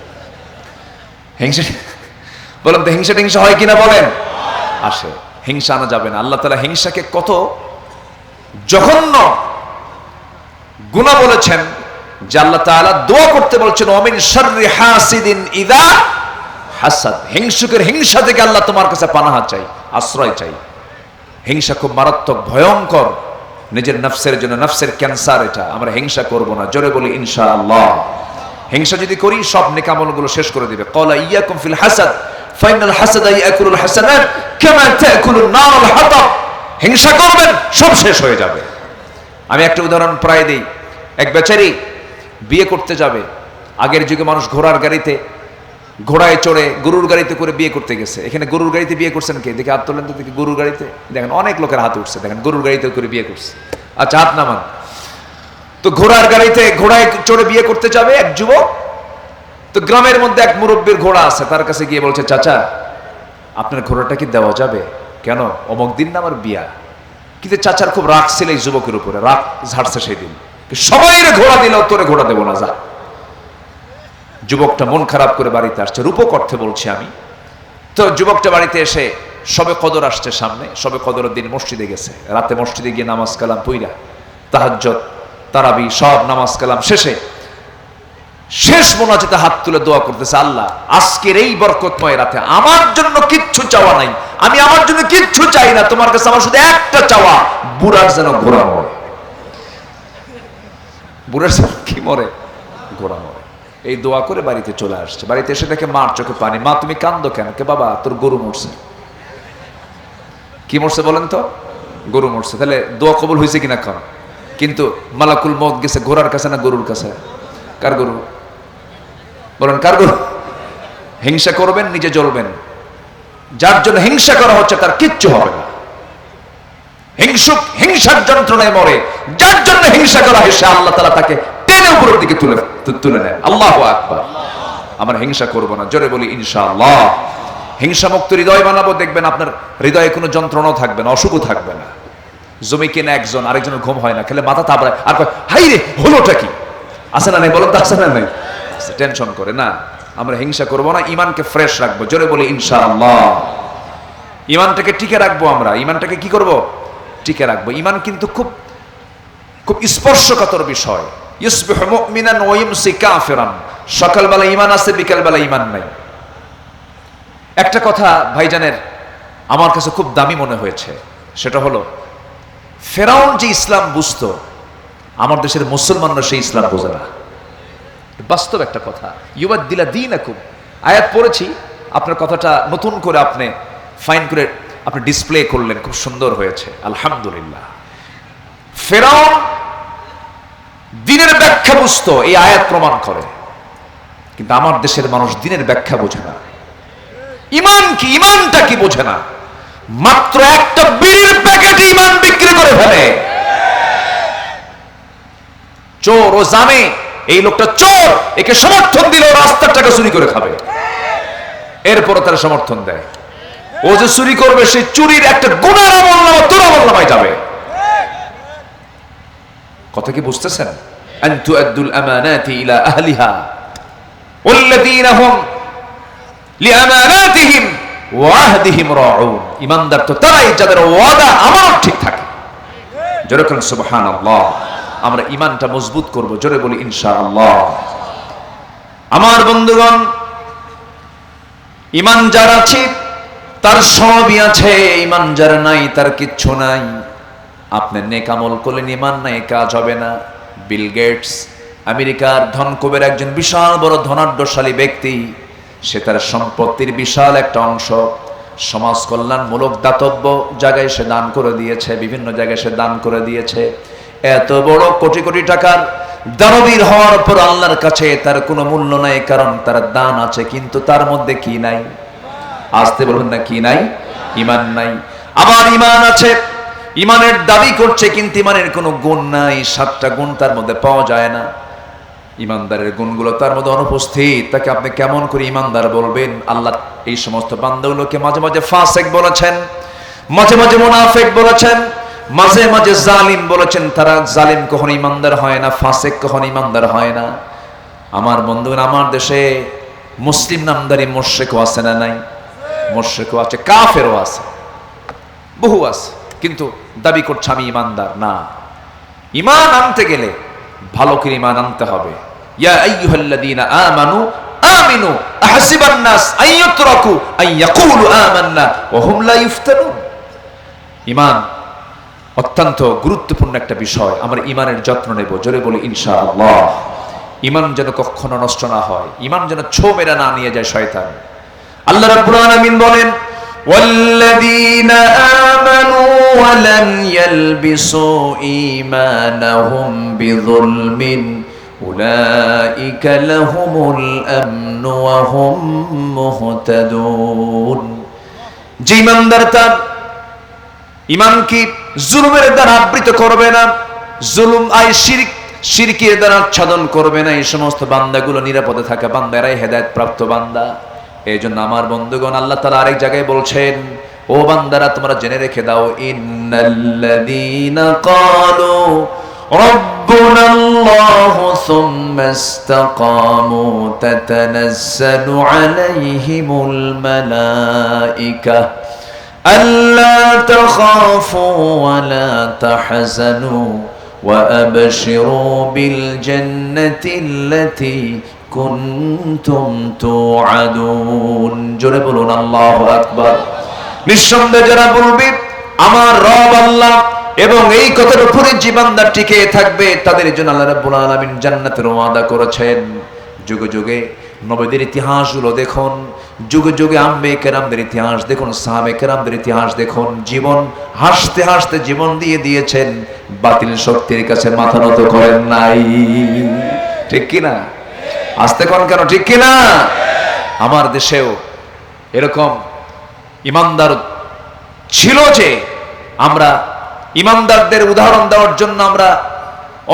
হিংসা বলেন তো, হিংসা হয় কিনা বলেন? আসে। হিংসা আনা যাবে না। আল্লাহ তাআলা হিংসাকে কত জঘন্য গুনাহ বলেছেন যে আল্লাহ তাআলা দোয়া করতে বলছেন ওমিন শাররি হাসিদিন ইযা হাসাদ। হিংসুকের হিংসা থেকে আল্লাহ তোমার কাছে পানাহা চাই, আশ্রয় চাই। হিংসা খুব মারাত্মক, ভয়ঙ্কর নিজের নফসের জন্য, নফসের ক্যান্সার এটা। আমরা হিংসা করব না। জোরে বলি ইনশাআল্লাহ। হিংসা যদি করি সব নেক আমলগুলো শেষ করে দিবে। ক্বালা ইয়াকুম ফিল হাসাদ ফাইনাল হাসাদা ইয়াকুলুল হাসানাত কামা তাকুলুন নারুল হাতাব। হিংসা করবেন সব শেষ হয়ে যাবে। আমি একটা উদাহরণ প্রায় দেই। এক বেচারি বিয়ে করতে যাবে। আগের যুগে মানুষ ঘোড়ায় চড়ে, গরুর গাড়িতে করে বিয়ে করতে গেছে। এখানে গরুর গাড়িতে বিয়ে করছেন কে? দেখে হাত তোলেন তো দেখি। গরুর গাড়িতে দেখেন অনেক লোকের হাত উঠছে, দেখেন গরুর গাড়িতে করে বিয়ে করছে। আচ্ছা হাত নামান। তো ঘোড়ায় চড়ে বিয়ে করতে যাবে এক যুবক। তো গ্রামের মধ্যে এক মুরব্বীর ঘোড়া আছে, তার কাছে গিয়ে বলছে চাচা আপনার ঘোড়াটা কি দেওয়া যাবে? কেন? অমুক দিন না আমার বিয়া। কিন্তু চাচার খুব রাগ ছিল এই যুবকের উপরে, রাগ ঝাড়ছে সেই দিন। সবাই ঘোড়া দিল, তোরে ঘোড়া দেবো না, যা। যুবকটা মন খারাপ করে বাড়িতে আসছে, রূপক অর্থে বলছি আমি। তো যুবকটা বাড়িতে এসে সবে কদর আসছে সামনে, সবে কদরের দিন মসজিদে গেছে। রাতে মসজিদে গিয়ে নামাজ কালাম পইরা, তাহাজ্জুদ, তারাবি সব নামাজ কালাম শেষে শেষ মোনাজাতে হাত তুলে দোয়া করতেছে, আল্লাহ আজকের এই বরকতময় রাতে আমার জন্য কিচ্ছু চাওয়া নাই, আমি আমার জন্য কিচ্ছু চাই না, তোমার কাছে আমার শুধু একটা চাওয়া, বুড়ার যেন ঘোড়া মরে। বুড়ার যেন কি মরে? ঘোড়া মরে। এই দোয়া করে বাড়িতে চলে আসছে। বাড়িতে এসে দেখে মার চোখে পানি। মা তুমি কান্দো কেন? কে বাবা তোর গরু মরছে। কি মরছে বলেন তো? গরু মরছে। তাহলে দোয়া কবুল হয়েছে কিনা খান? কিন্তু মালাকুল মউত গেছে ঘোড়ার কাছে না গরুর কাছে? কার গরু বলেন? কার গরু? হিংসা করবেন, নিজে জ্বলবেন। যার জন্য হিংসা করা হচ্ছে তার কিচ্ছু হবে না। হিংসুক হিংসার যন্ত্রণায় মরে, যার জন্য হিংসা করা হয় সে আল্লাহ তাআলা তাকে টেনে উপরের দিকে তুলে নেয়। আল্লাহু আকবার। আমরা হিংসা করব না, জোরে বলি ইনশাআল্লাহ। হিংসা মুক্ত হৃদয় বানাবো, দেখবেন আপনার হৃদয়ে কোনো যন্ত্রণাও থাকবে না, অসুখও থাকবে না। জমি কিনে একজন আরেকজনের ঘুম হয় না, খেলে মাথা তাপড়ায় আর কয় হাই রে হলোটা কি? আছে না নাই বলেন তো? আছে না নাই? টেনশন করে না। আমরা হিংসা করব না, ইমানকে ফ্রেশ রাখবো, জোরে বলি ইনশাআল্লাহ। ইমানটাকে টিকে রাখবো আমরা। ইমানটাকে কি করব? টিকে রাখবো। ইমান কিন্তু খুব খুব স্পর্শকাতর বিষয়। ইউসবিহু মুমিনান ওয়া ইউমসি কাফিরান। সকালবেলা ইমান আছে, বিকালবেলা ইমান নাই। একটা কথা ভাইজানের আমার কাছে খুব দামি মনে হয়েছে, সেটা হলো ফেরাউন যে ইসলাম বুঝতো, আমার দেশের মুসলমানরা সেই ইসলাম বোঝে না। বাস্তব একটা কথা। ইউবাদদিলা দীনাকুম, আয়াত পড়েছি, আপনার কথাটা নতুন করে আপনি ফাইন করে আপনি ডিসপ্লে করলেন, খুব সুন্দর হয়েছে, আলহামদুলিল্লাহ। ফেরাউন দ্বীনের ব্যাখ্যা বুঝতো, এই আয়াত প্রমাণ করে। কিন্তু আমার দেশের মানুষ দ্বীনের ব্যাখ্যা বোঝে না। ইমান কি, ইমানটা কি বোঝে না। মাত্র একটা বিড়ির প্যাকেটে ইমান বিক্রি করে ফেলে। চোর ও জানে এই লোকটা চোর, একে সমর্থন দিলে রাস্তার টাকা চুরি করে খাবে, এরপরও তারা সমর্থন দেয়। ও যে চুরি করবে, সেই চুরির একটা গুনার আমলনামা তোর আমলনামায় যাবে। কথা কি বুঝতেছেন? আন তুআদ্দুল আমানাতি ইলা আহলিহা ওয়াল্লাযীনা হুম লিআমানাতিহিম ওয়া আহদিহিম রাউন। ঈমানদার তো তারাই যাদের ওয়াদা আমানত ঠিক থাকে। জোরে বলুন সুবহানাল্লাহ। আমরা ঈমানটা মজবুত করব, জোরে বলি ইনশাআল্লাহ। আমার বন্ধুগণ, ঈমান যার আছে তার সবই আছে, ঈমান যার নাই তার কিচ্ছু নাই। আপনি নেক আমল করলেন, ঈমান নাই, কাজ হবে না। বিল গেটস আমেরিকার ধনকুবের একজন বিশাল বড় ধনাঢ্যশালী ব্যক্তি, সে তার সম্পত্তির বিশাল একটা অংশ সমাজ কল্যাণমূলক দাতব্য জায়গায় সে দান করে দিয়েছে, বিভিন্ন জায়গায় সে দান করে দিয়েছে। এত বড় কোটি কোটি টাকার দানবীর হওয়ার পর আল্লাহর কাছে তার কোনো মূল্য নাই, কারণ তার দান আছে, কিন্তু তার মধ্যে কি নাই? আসতে বলুন না, কি নাই? ঈমান নাই। আবার ঈমান আছে, ঈমানের দাবি করছে, কিন্তু ঈমানের কোনো গুণ নাই। 7টা গুণ তার মধ্যে পাওয়া যায় না। ঈমানদারের গুণগুলো তার মধ্যে অনুপস্থিত। তাকে আপনি কেমন করে ঈমানদার বলবেন? আল্লাহ এই সমস্ত বান্দাগুলোকে মাঝে মাঝে ফাসিক বলেছেন, মাঝে মাঝে মুনাফিক বলেছেন, মাঝে মাঝে জালিম বলেছেন। তারা জালিম কখনো ঈমানদার হয় না, ফাসিক কখনো ঈমানদার হয় না। আমার বন্ধুরা, আমার দেশে মুসলিম নামদারি মুশরিকও আছে না নাই? মুশরিকও আছে, কাফেরও আছে, বহু আছে, কিন্তু দাবি করছে আমি ঈমানদার না। ঈমান আনতে গেলে ভালো করে ঈমান আনতে হবে। ইয়া আইয়ুহাল্লাযীনা আমানু আমিনু আহসিবান নাস আইয়ুতরাকু আইয়াকুলু আমান্না ওয়া হুম লা ইফতানুন। ঈমান অত্যন্ত গুরুত্বপূর্ণ একটা বিষয়। আমরা ঈমানের যত্ন নেব, জোরে বলি ইনশাআল্লাহ। ঈমান যেন কখনো নষ্ট না হয়, ঈমান যেন ছো মেরা না নিয়ে যায় শয়তান। আল্লাহ রাব্বুল আলামিন বলেন, ওয়াল্লাযীনা আমানু ওয়া লাম ইয়ালবিসু ঈমানাহুম বিযুলমিন উলাইকা লাহুমুল আমনু ওয়া হুম মুহতাদুন। যে ঈমানদার তার ঈমানকে জুলুমের দ্বারা আবৃত করবে না, জুলুম আই শিরক, শিরকের দ্বারা আচ্ছাদন করবে না, এই সমস্ত বান্দাগুলো নিরাপদে থাকা বান্দা, এরাই হেদায়েত প্রাপ্ত বান্দা। এই জন্য আমার বন্ধুগণ, আল্লাহ তাআলা আরেক জায়গায় বলছেন, ও বান্দারা তোমরা জেনে রেখে দাও, ইন্নাল্লাযীনা ক্বালু রাব্বুনাল্লাহু সুম্মা ইসতাকামু তাতানাজ্জালু আলাইহিমুল মালায়েকা আল্লা তাখাফু ওয়া লা তাহজানু ওয়া আবশিরু বিল জান্নাতিল্লাতী কুনতুম তুআদুন। জোরে বলুন আল্লাহু আকবার। নিঃসন্দেহে যারা বলবে আমার রব আল্লাহ এবং এই কথার উপরে জীবনটা টিকে থাকবে, তাদের জন্য আল্লাহ রাব্বুল আলামিন জান্নাতের ওয়াদা করেছেন। যুগে যুগে নবীদের ইতিহাসগুলো দেখুন, যুগে যুগে আম্বে কেরামদের ইতিহাস দেখুন, সাহাবে কেরামদের ইতিহাস দেখুন, জীবন হাসতে হাসতে জীবন দিয়ে দিয়েছেন, বাতিল শক্তির কাছে মাথা নত করেন নাই। ঠিক কিনা? আসতে কোন কেন, ঠিক কিনা? আমার দেশেও এরকম ইমানদার ছিল যে আমরা ইমানদারদের উদাহরণ দেওয়ার জন্য আমরা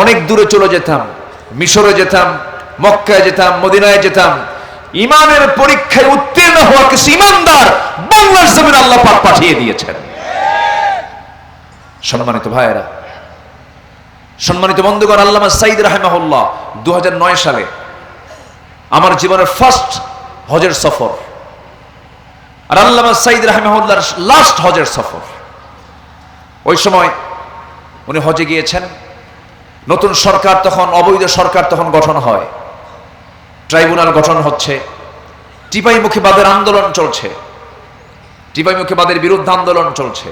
অনেক দূরে চলে যেতাম, মিশরে যেতাম, মক্কায় যেতাম, মদিনায় যেতাম। ইমানের পরীক্ষায় উত্তীর্ণ হওয়া কিছু ইমানদার বাংলার জমিনে আল্লাহ পাক পাঠিয়ে দিয়েছেন। সম্মানিত ভাইয়েরা, সম্মানিত বন্ধুগণ, আল্লামা সাঈদ রাহিমাহুল্লাহ 2009 সালে আমার জীবনের ফার্স্ট হজের সফর, আর আল্লামা সাঈদ রাহিমাহুল্লাহর লাস্ট হজের সফর। ওই সময় উনি হজে গিয়েছেন। নতুন সরকার তখন, অবৈধ সরকার তখন গঠন হয়, ট্রাইব্যুনাল গঠন হচ্ছে, টিপাইমুখীবাদের আন্দোলন চলছে, টিপাইমুখীবাদের বিরুদ্ধে আন্দোলন চলছে।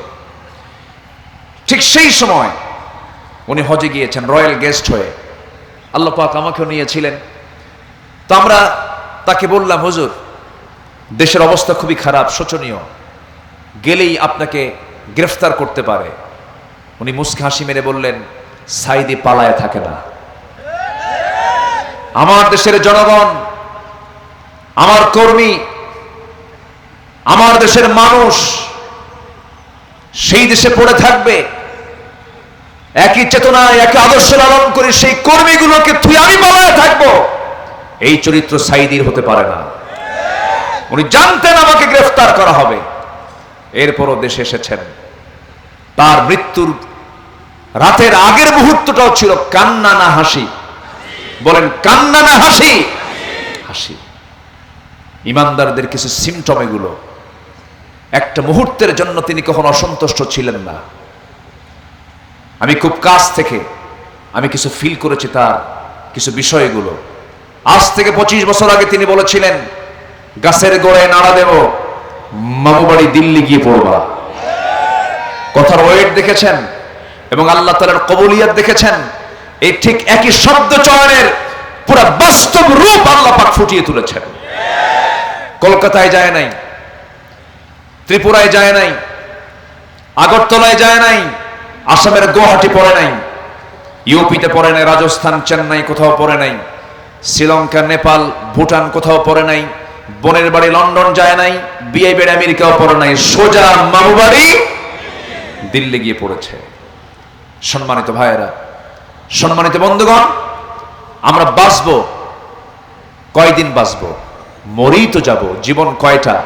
ঠিক সেই সময় উনি হজে গিয়েছেন রয়্যাল গেস্ট হয়ে। আল্লাহ পাক আমাকেও নিয়েছিলেন। তো আমরা তাকে বললাম, হুজুর দেশের অবস্থা খুবই খারাপ, শোচনীয়, গেলেই আপনাকে গ্রেফতার করতে পারে। উনি মুস্কি হাসি মেরে বললেন, সাইদি পালায় থাকে না। আমার দেশের জনগণ, আমার কর্মী, আমার দেশের মানুষ সেই দেশে পড়ে থাকবে। একই চেতনায়, একই আদর্শ লালন করে সেই কর্মীগুলোকে তুই আমি পালায় থাকবো, এই চরিত্র সাইদির হতে পারে না। উনি জানতেন আমাকে গ্রেফতার করা হবে, এরপরও দেশে এসেছেন। তার মৃত্যুর রাতের আগের মুহূর্তটাও ছিল কান্না না হাসি? বলেন, কান্না না হাসি? হাসি। ইমানদারদের কিছু সিমটম এগুলো। একটা মুহূর্তের জন্য তিনি কখনো অসন্তুষ্ট ছিলেন না। আমি খুব কাছ থেকে আমি কিছু ফিল করেছি তার কিছু বিষয়গুলো। আজ থেকে 25 বছর আগে তিনি বলেছিলেন, গাছের গোড়ায় নাড়া দেব, মামু বাড়ি দিল্লি গিয়ে পড়বা। কথার ওয়েট দেখেছেন এবং আল্লাহ তাআলার কবুলিয়াত দেখেছেন। এই ঠিক একই শব্দ চয়নের পুরো বাস্তব রূপ আল্লাহ পাক ফুটিয়ে তুলেছেন। কলকাতায় যায় নাই, ত্রিপুরায় যায় নাই, আগরতলায় যায় নাই, আসামের গুয়াহাটি পড়ে নাই, ইউপিতে পড়ে নাই, রাজস্থান, চেন্নাই কোথাও পড়ে নাই, শ্রীলঙ্কা, নেপাল, ভুটান কোথাও পড়ে নাই, বোনের বাড়ি লন্ডন যায় নাই, বিয়ে বেড়ে আমেরিকাও পড়ে নাই, সোজা মামু বাড়ি দিল্লি গিয়ে পড়েছে। সম্মানিত ভাইয়েরা, সম্মানিত বন্ধুগণ, আমরা বাঁচবো কয়দিন? বাঁচবো, মরেই তো যাব। জীবন কয়টা?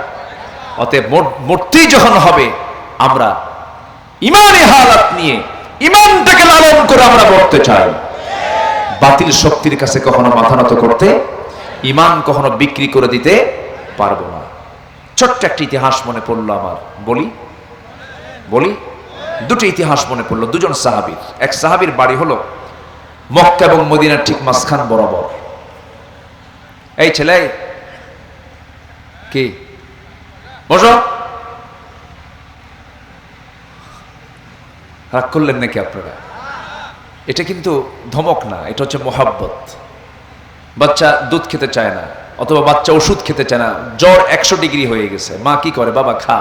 অতএব মরতেই যখন হবে, আমরা ইমানি হালাত নিয়ে ইমানটাকে লালন করে আমরা মরতে চাই। বাতিল শক্তির কাছে কখনো মাথা নত করতে, ইমান কখনো বিক্রি করে দিতে পারবো না। ছোট্ট একটা ইতিহাস মনে পড়লো আমার, বলি। দুটো ইতিহাস মনে পড়লো, দুজন সাহাবীর। এক সাহাবীর বাড়ি হলো মক্কা এবং মদিনার ঠিক মাঝখান বরাবর। এই ছেলে, কি বসো। রাগ করলেন নাকি আপনারা? এটা কিন্তু ধমক না, এটা হচ্ছে মোহাব্বত। বাচ্চা দুধ খেতে চায় না, অথবা বাচ্চা ওষুধ খেতে চায় না, জ্বর 100 ডিগ্রি হয়ে গেছে, মা কি করে? বাবা খা,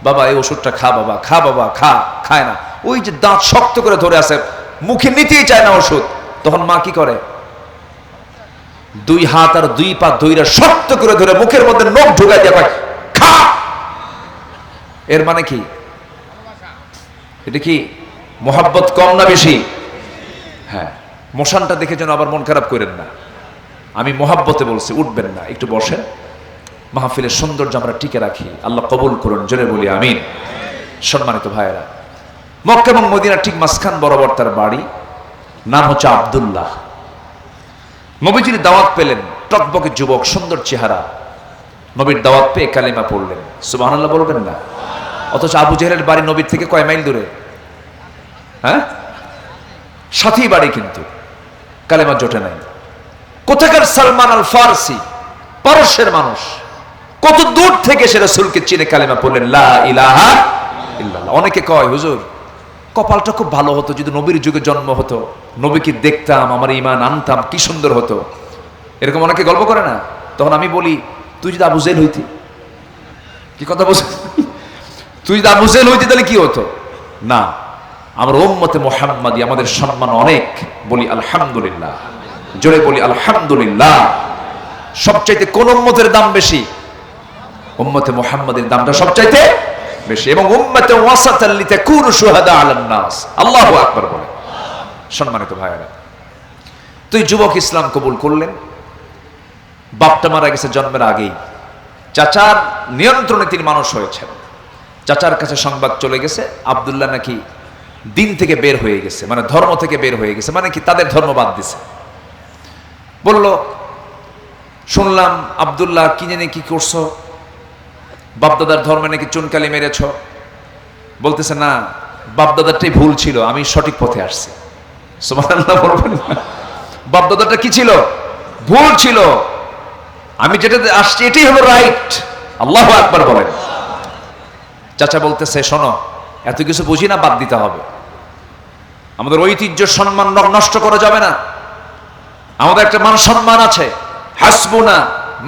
বাবা এই ওষুধটা খা, বাবা খা, বাবা খা, খায় না। ওই যে দাঁত শক্ত করে ধরে আছে, মুখে নিতেই চায় না ওষুধ, তখন মা কি করে? 2 হাত আর 2 পা ধইরা শক্ত করে ধরে মুখের মধ্যে নখ ঢুকাই দিয়ে কয় খা। এর মানে কি? এটা কি মোহাব্বত কম না বেশি? হ্যাঁ, মোশনটা দেখে যেন আবার মন খারাপ করেন না। আমি মোহাব্বতে বলছি, উঠবেন না, একটু বসেন। মাহফিলের সৌন্দর্য আমরা টিকে রাখি, আল্লাহ কবুল করুন, জোরে বলি আমিন। সম্মানিত ভাইয়েরা, মক্কা এবং মদিনার ঠিক মাঝখান বরাবর তার বাড়ি। নাম হচ্ছে আব্দুল্লাহ। নবীজির দাওয়াত পেলেন, টকবকে যুবক, সুন্দর চেহারা। নবীর দাওয়াত পেয়ে কালিমা পড়লেন। সুবহানাল্লাহ বলবেন না? অথচ আবু জেহেলের বাড়ি নবীর থেকে কয় মাইল দূরে? হ্যাঁ, সাথী বাড়ি, কিন্তু কালেমা জোটে নাই। কোথাকার সালমান আল ফারসি, পারস্যের মানুষ, কত দূর থেকে সে রাসূলকে চিনে কালেমা পড়লেন, লা ইলাহা ইল্লাল্লাহ। অনেকে কয়, হুজুর কপালটা খুব ভালো হতো যদি নবীর যুগে জন্ম হতো, নবীকে দেখতাম, আমার ঈমান আনতাম, কি সুন্দর হতো। এরকম অনেকে গল্প করে না? তখন আমি বলি, তুই যদি আবু জেহেল হইতি, কি কথা বলছ, তুই যদি আবু জেহেল হইতি তাহলে কি হতো? না, আমরা উম্মতে মুহাম্মাদি, আমাদের সম্মান অনেক। বলি আলহামদুলিল্লাহ, জোরে বলি আলহামদুলিল্লাহ। সবচাইতে কোন উম্মতের দাম বেশি? উম্মতে মুহাম্মাদের দামটা সবচাইতে বেশি। এবং উম্মতে ওয়াসাতাল লিতাকুনু শুহাদা আলান নাস, আল্লাহু আকবার বলে। সম্মানিত ভাইয়েরা, তুই যুবক ইসলাম কবুল করলেন, বাপটা মারা গেছে জন্মের আগেই, চাচার নিয়ন্ত্রণে তিনি মানুষ হয়েছেন। চাচার কাছে সংবাদ চলে গেছে আব্দুল্লাহ নাকি দিন থেকে বের হয়ে গেছে, মানে ধর্ম থেকে বের হয়ে গেছে, মানে কি তাদের ধর্ম বাদ দিছে। বলল, শুনলাম আব্দুল্লাহ কি জানি কি করছো, বাপদাদার ধর্মে নাকি চুনকালি মেরেছ। বলতেছে, না, বাপদাদারটাই ভুল ছিল, আমি সঠিক পথে আসছি। সুবহানাল্লাহ বলবেন না? বাপদাদারটা কি ছিল? ভুল ছিল, আমি যেটা আসছি এটাই হলো রাইট। আল্লাহু আকবার বলেন। চাচা বলতেছে, শোনো, এত কিছু বুঝি না, বাদ দিতে হবে। আমাদের ঐতিহ্য সম্মান নষ্ট করা যাবে না। আমাদের একটা মান সম্মান আছে, হাসবুনা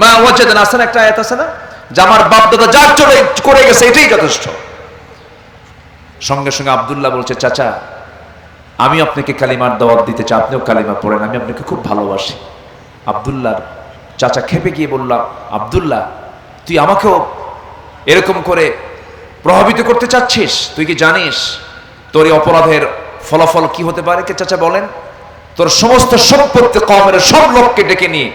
মা ওয়াজাদনা, আছে না একটা আয়াত আছে না, যে আমার বাপ দাদা যা চলে করে গেছে এটাই যথেষ্ট। সঙ্গে সঙ্গে আব্দুল্লাহ বলছে, চাচা আমি আপনাকে কালিমার দাওয়াত দিতে চাই, আপনিও কালিমা পড়েন, আমি আপনাকে খুব ভালোবাসি। আব্দুল্লাহর চাচা খেপে গিয়ে বলল, আব্দুল্লাহ তুই আমাকেও এরকম করে প্রভাবিত করতে চাচ্ছিস? তুই কি জানিস তোর এই অপরাধের ফলাফল কি হতে পারে? কে চাচা বলেন? তোর সমস্ত সম্পত্তি কওমের সব লোককে ডেকে নিয়ে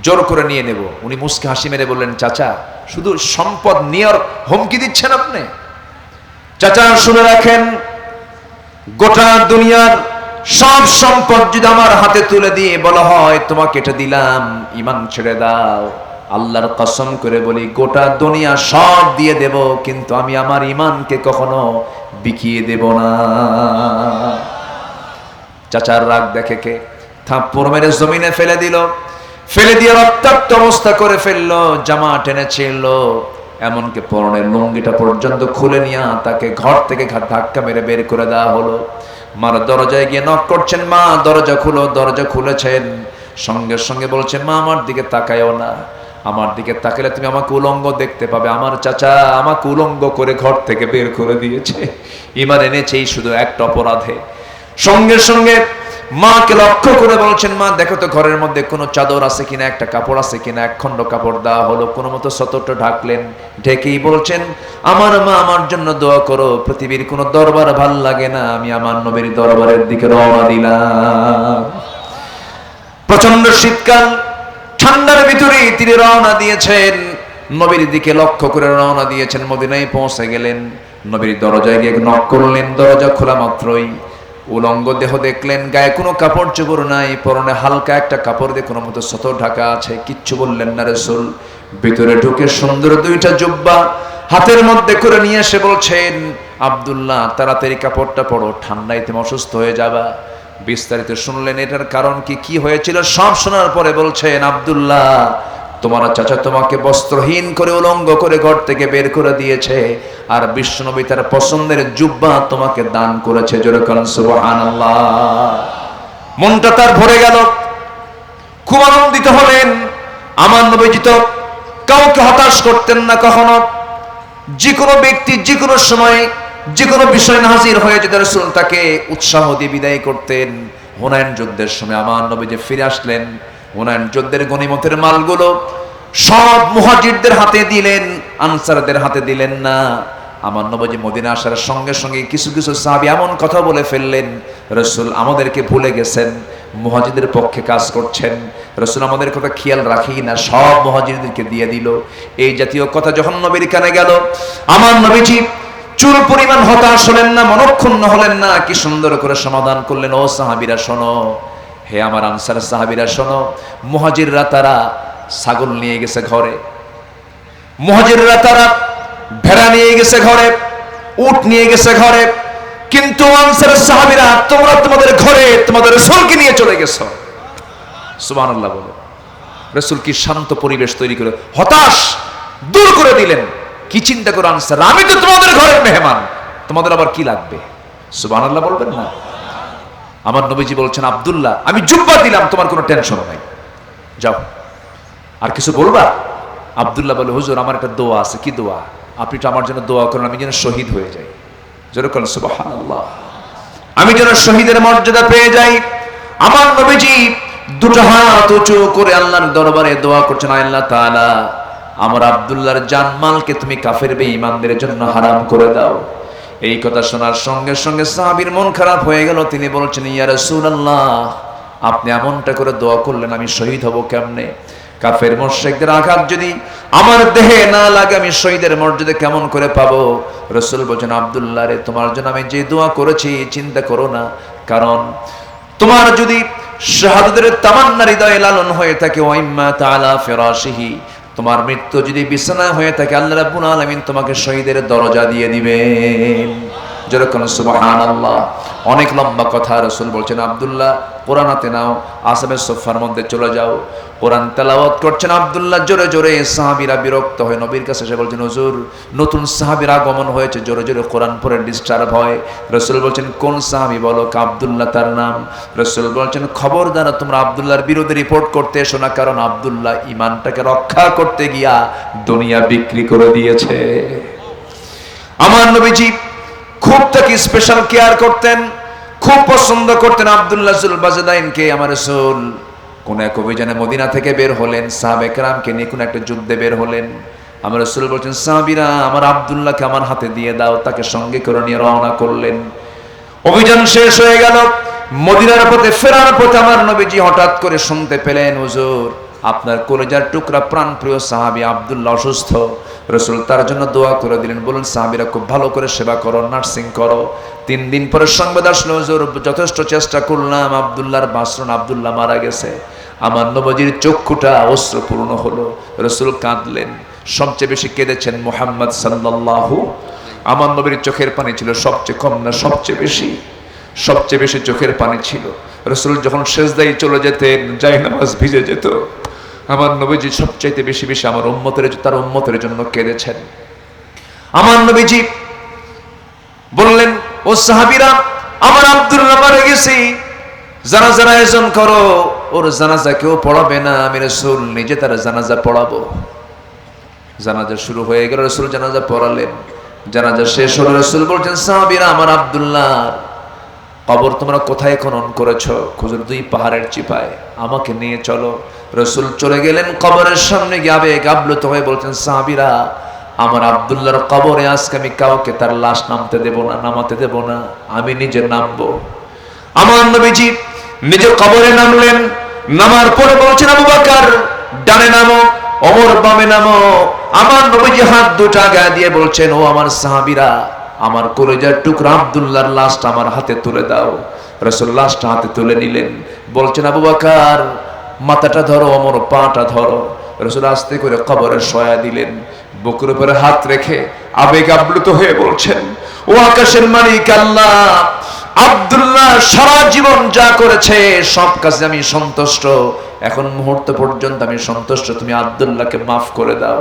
জোর করে নিয়ে নেব। উনি মুস্কে হাসি মেরে বললেন, চাচা শুধু সম্পদ নেওয়ার হুমকি দিচ্ছেন আপনি? চাচা শুনে রাখেন, গোটা দুনিয়ার সব সম্পদ যদি আমার হাতে তুলে দিয়ে বলা হয় তোমাকে এটা দিলাম, ঈমান ছেড়ে দাও, আল্লাহর কসম করে বলি গোটা দুনিয়া সব দিয়ে দেব, কিন্তু আমি আমার ঈমানকে কখনো বিকিয়ে দেব না। চাচার রাগ দেখে কে থাপ্পড় মেরে জমিনে ফেলে দিল, ফেলে দিয়ে রক্তাক্ত অবস্থা করে ফেললো, জামা টেনে ছিঁড়লো, এমনকি পরনের লুঙ্গিটা পর্যন্ত খুলে নিয়ে তাকে ঘর থেকে ধাক্কা মেরে বের করে দেওয়া হলো। মার দরজায় গিয়ে নক করছেন, মা দরজা খুলো। দরজা খুলেছেন, সঙ্গে সঙ্গে বলছেন, মা আমার দিকে তাকায়ও না, আমার দিকে তাকালে তুমি আমাকে উলঙ্গ দেখতে পাবে। আমার চাচা আমাকে উলঙ্গ করে ঘর থেকে বের করে দিয়েছে, ঈমান এনেছে এই শুধু একটা অপরাধে। সঙ্গে সঙ্গে মাকে লক্ষ্য করে বলছেন, মা দেখো তো ঘরের মধ্যে কোনো চাদর আছে কিনা, একটা কাপড় আছে কিনা। এক খণ্ড কাপড় দেওয়া হলো, কোনো মতো সতরটা ঢাকলেন, ঢেকেই বলছেন, আমার মা আমার জন্য দোয়া করো, পৃথিবীর কোনো দরবার ভাল লাগে না, আমি আমার নবীর দরবারের দিকে রওনা দিলাম। প্রচন্ড শীতকাল, ঠান্ডার ভিতরে তিনি রওনা দিয়েছেন, নবীর দিকে লক্ষ্য করে রওনা দিয়েছেন। মদিনায় পৌঁছে গেলেন, নবীর দরজায় গিয়ে নক করলেন। দরজা খোলা মাত্রই উলঙ্গ দেহ দেখলেন, গায়ে কোনো কাপড় চোপড় নাই, পরনে হালকা একটা কাপড় দিয়ে কোনো মতো সতর ঢাকা আছে। কিচ্ছু বললেন না রাসূল। ভিতরে ঢুকে সুন্দর দুইটা জুব্বা হাতের মধ্যে করে নিয়ে এসে বলছেন, আব্দুল্লাহ তাড়াতাড়ি কাপড়টা পরো, ঠান্ডায় তুমি অসুস্থ হয়ে যাবা। বিস্তারিত শুনলেন এটার কারণ কি কি হয়েছিল সব শোনার পরে বলছেন, আব্দুল্লাহ তোমার চাচা তোমাকে বস্ত্রহীন করে উলঙ্গ করে ঘর থেকে বের করে দিয়েছে, আর বিশ্বনবী তার পছন্দের জুব্বা তোমাকে দান করেছে। জোরে বলেন সুবহানাল্লাহ। মনটা তার ভরে গেল, খুব আনন্দিত হলেন। আমার নবীজি তো কাউকে হতাশ করতেন না কখনো। যে কোনো ব্যক্তি যে কোনো সময় যে কোনো বিষয় হাজির হয়ে যেতে রাসূল তাকে উৎসাহ দিয়ে বিদায় করতেন। হুনাইন যুদ্ধের সময় আমার নবীজি ফিরে আসলেন, হুনাইন যুদ্ধের গনিমতের মালগুলো সব মুহাজিরদের হাতে দিলেন, আনসারদের হাতে দিলেন না। আমার নবীজি মদিনা আসার সঙ্গে সঙ্গে কিছু কিছু সাহাবী এমন কথা বলে ফেললেন, রাসূল আমাদেরকে ভুলে গেছেন, মুহাজিরদের পক্ষে কাজ করছেন, রাসূল আমাদের কথা খেয়াল রাখি না, সব মুহাজিরদেরকে দিয়ে দিল। এই জাতীয় কথা যখন নবীর কানে গেল, আমার নবীজি চুল পরিমাণ হতাশ হলেন না, মনক্ষুণ্ণ হলেন না, কি সুন্দর করে সমাধান করলেন। ও সাহাবীরা শোনো, হে আমার আনসার সাহাবীরা শোনো, মুহাজিররা তারা ছাগল নিয়ে গেছে ঘরে, মুহাজিররা তারা ভেড়া নিয়ে গেছে ঘরে, উট নিয়ে গেছে ঘরে, কিন্তু আনসারের সাহাবীরা তোমরা তোমাদের ঘরে তোমাদের রাসূলকে নিয়ে চলে গেছো। সুবহানাল্লাহ বলে। রাসূল কি শান্ত পরিবেশ তৈরি করে, হতাশ দূর করে দিলেন। কি চিন্তা করে আনসার, আমি তো তোমাদের ঘরের মেহমান, তোমাদের আবার কি লাগবে? সুবহানাল্লাহ বলবেন না? আমার নবীজি বলছেন, আব্দুল্লাহ আমি জুব্বা দিলাম, তোমার কোনো টেনশন নাই, যাও। আর কিছু বলবা? আব্দুল্লাহ বলে, হুজুর আমার একটা দোয়া আছে। কি দোয়া? আপনি তো আমার জন্য দোয়া করেন, আমি যেন শহীদ হয়ে যাই। জোরে বলেন সুবহানাল্লাহ। আমি যেন শহীদের মর্যাদা পেয়ে যাই। আমার নবীজি দুটো হাত উঁচু করে আল্লাহর দরবারে দোয়া করছেন, আল্লাহ তাআলা আমার আব্দুল্লাহর জানমালকে তুমি কাফের বেঈমানদের জন্য হারাম করে দাও। এই কথা শোনার সঙ্গে সঙ্গে সাহাবীর মন খারাপ হয়ে গেল। তিনি বলছেন, ইয়া রাসূলুল্লাহ আপনি এমনটা করে দোয়া করলেন, আমি শহীদ হব কেমনে? কাফের মুশরিকদের আঘাত যদি আমার দেহে না লাগে, আমি শহীদের মর্যাদা কেমন করে পাবো? রাসূল বলেন, আব্দুল্লাহ রে, তোমার জন্য আমি যে দোয়া করেছি চিন্তা করো না, কারণ তোমার যদি শাহাদাতের তামান্না হৃদয়ে লালন হয়ে থাকে, ওয়াইম্মা তাআলা ফিরাশিহি, তোমার মৃত্যু যদি বিছানায় হয়ে থাকে, আল্লাহ রাব্বুল আলামিন তোমাকে শহীদের দরজা দিয়ে দিবেন। যেরকম সুবহানাল্লাহ। অনেক লম্বা কথা। রাসূল বলছেন, আব্দুল্লাহ কোরআন হাতে নাও, আসহাবে সুফফার মধ্যে চলে যাও। কোরআন তেলাওয়াত করছেন আব্দুল্লাহ জোরে জোরে। সাহাবীরা বিরক্ত হয়ে নবীর কাছে এসে বলছেন, হুজুর নতুন সাহাবীর আগমন হয়েছে, জোরে জোরে কোরআন পড়ে ডিস্টার্ব হয়। রাসূল বলছেন, কোন সাহাবী বলো? আব্দুল্লাহ তার নাম। রাসূল বলছেন, খবরদার তোমরা আব্দুল্লাহর বিরুদ্ধে রিপোর্ট করতে এসো না, কারণ আব্দুল্লাহ ঈমানটাকে রক্ষা করতে গিয়া দুনিয়া বিক্রি করে দিয়েছে। আমার নবীজি খুব তাকে স্পেশাল কেয়ার করতেন, খুব পছন্দ করতেন আব্দুল্লাহ জুল বাজদাইনকে। আমার রাসূল কোন এক অভিযানে মদিনা থেকে বের হলেন, সাহাবে কেরামকে নিয়ে কোন একটা যুদ্ধে বের হলেন। আমার রাসূল বলছেন, সাহাবীরা আমার আব্দুল্লাহকে আমার হাতে দিয়ে দাও। তাকে সঙ্গে করে নিয়ে রওনা করলেন। অভিযান শেষ হয়ে গেল। মদিনার পথে ফেরার পথে আমার নবীজি হঠাৎ করে শুনতে পেলেন, হুজুর আপনার কলেজার টুকরা প্রাণপ্রিয় সাহাবী আব্দুল্লাহ অসুস্থ। রাসূল তার জন্য দোয়া করে দিলেন। বলুন, সাহাবীরা খুব ভালো করে সেবা করো, নার্সিং করো। 3 দিন পরে সংবাদ আসলো, হুজুর যথেষ্ট চেষ্টা করলাম, আব্দুল্লাহর বাসরণ, আব্দুল্লাহ মারা গেছে। আমার নবীজির চক্ষুটা অশ্রুপূর্ণ হলো। রাসূল কাঁদলেন। সবচেয়ে বেশি কেঁদেছেন মুহাম্মদ সাল্লাল্লাহু। আমার নবীর চোখের পানি ছিল সবচেয়ে কম না সবচেয়ে বেশি? সবচেয়ে বেশি চোখের পানি ছিল। রাসূল যখন সিজদায় চলে যেতেন, জায়নামাজ ভিজে যেত। আমার নবীজি সবচাইতে বেশি বেশি আমার তার উম্মতের জন্য কেঁদেছেন। আমার নবীজি বললেন, ও সাহাবীরা আমার আব্দুল্লাহ মারা গেছে, জানাজার আয়োজন করো। ওর জানাজা কেউ পড়াবে না, আমি রাসূল নিজে তার জানাজা পড়াবো। জানাজা শুরু হয়ে গেল, রাসূল জানাজা পড়ালেন। জানাজা শেষ হলো। রাসূল বলছেন, সাহাবীরা আমার আব্দুল্লাহ কবর তোমরা কোথায় খনন করেছো? হুজুর 2 পাহাড়ের চিপায়, আমাকে নিয়ে চলো। রাসূল চলে গেলেন কবরের সামনে গিয়ে আবেগ আপ্লুত হয়ে বলছেন, সাহাবীরা আমার আব্দুল্লাহর কবরে আজকে আমি কাউকে তার লাশ নামতে দেব না, নামাতে দেব না, আমি নিজে নামবো। আমার নবীজি নিজে কবরে নামলেন। নামার পরে বলছেন, আবু বকর ডানে নামো, ওমর বামে নামো। আমার নবীজি হাত দুটো গায়ে দিয়ে বলছেন, ও আমার সাহাবীরা আমার কলেজার টুকরা আব্দুল্লাহর লাশটা আমার হাতে তুলে দাও। রাসূল লাশটা হাতে তুলে নিলেন। বলছেন, আবু বকর মাথাটা ধরো, ওমর পাটা ধরো। রাসূল আস্তে করে কবরে শোয়া দিলেন। বুকের উপরে হাত রেখে আবেগ আপ্লুত হয়ে বলছেন, ও আকাশের মালিক আল্লাহ, আব্দুল্লাহ সারা জীবন যা করেছে সব কাজে আমি সন্তুষ্ট, এখন মুহূর্ত পর্যন্ত আমি সন্তুষ্ট, তুমি আব্দুল্লাহকে মাফ করে দাও।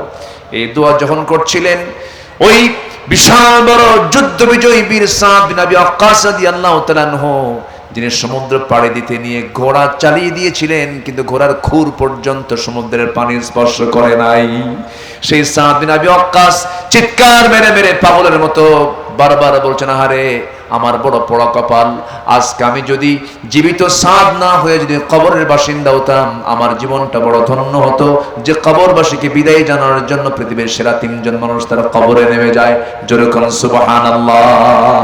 এই দোয়া যখন করছিলেন, ওই বিশাল বড় যুদ্ধ বিজয়ী বীর সাদ বিন আবি ওয়াক্কাস রাদিয়াল্লাহু তাআলা আনহু, যিনি সমুদ্র পাড়ি দিতে নিয়ে ঘোড়া চালিয়ে দিয়েছিলেন, কিন্তু ঘোড়ার খুর পর্যন্ত সমুদ্রের পানি স্পর্শ করে নাই, সেই সাদ বিন আবি ওয়াক্কাস চিৎকার মেরে মেরে পাগলের মতো বারবার বলছেন, আহারে আমার বড় পোড়া কপাল, আজকে আমি যদি জীবিত সাদ না হয়ে যদি কবরের বাসিন্দা হতাম, আমার জীবনটা বড় ধন্য হতো। যে কবরবাসীকে বিদায় জানানোর জন্য পৃথিবীর সেরা 3 জন মানুষ তারা কবরে নেমে যায়। জোরে কোন সুবহানাল্লাহ।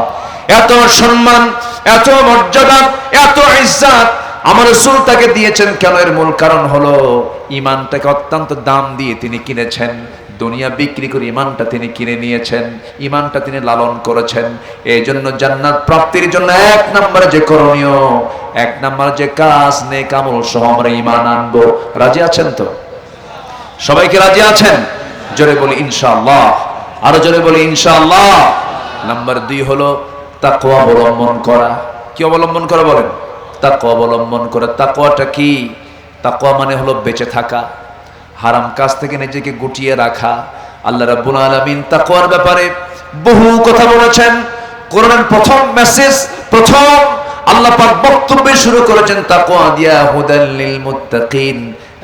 এত সম্মান, এত মর্যাদা, এত ইজ্জত আমার রাসূল তাকে দিয়েছেন কেন? এর মূল কারণ হলো ঈমানটাকে অত্যন্ত দাম দিয়ে তিনি কিনেছেন। দুনিয়া বিক্রি করে ঈমানটা তিনি কিনে নিয়েছেন, ঈমানটা তিনি লালন করেছেন। এই জন্য জান্নাত প্রাপ্তির জন্য 1 নম্বরে যে করণীয়, 1 নম্বর যে কাজ, নেক আমল সহ আমরা ঈমান আনবো। রাজি আছেন তো? সবাইকে রাজি আছেন? জোরে বলি ইনশাআল্লাহ। আরো জোরে বলি ইনশাআল্লাহ। নাম্বার 2 হলো তাকওয়া অবলম্বন করা। কি অবলম্বন করা বলেন? তাকওয়া অবলম্বন করা। তাকওয়াটা কি? তাকওয়া মানে হলো বেঁচে থাকা, হারাম কাজ থেকে নিজেকে গুটিয়ে রাখা, আল্লাহ রাব্বুল আলামিন তাকওয়ার ব্যাপারে বহু কথা বলেছেন। কোরআনের প্রথম মেসেজ, প্রথম আল্লাহ পাক বক্তব্য শুরু করেছেন তাকওয়া দিয়া, হুদাল লিল মুত্তাকিন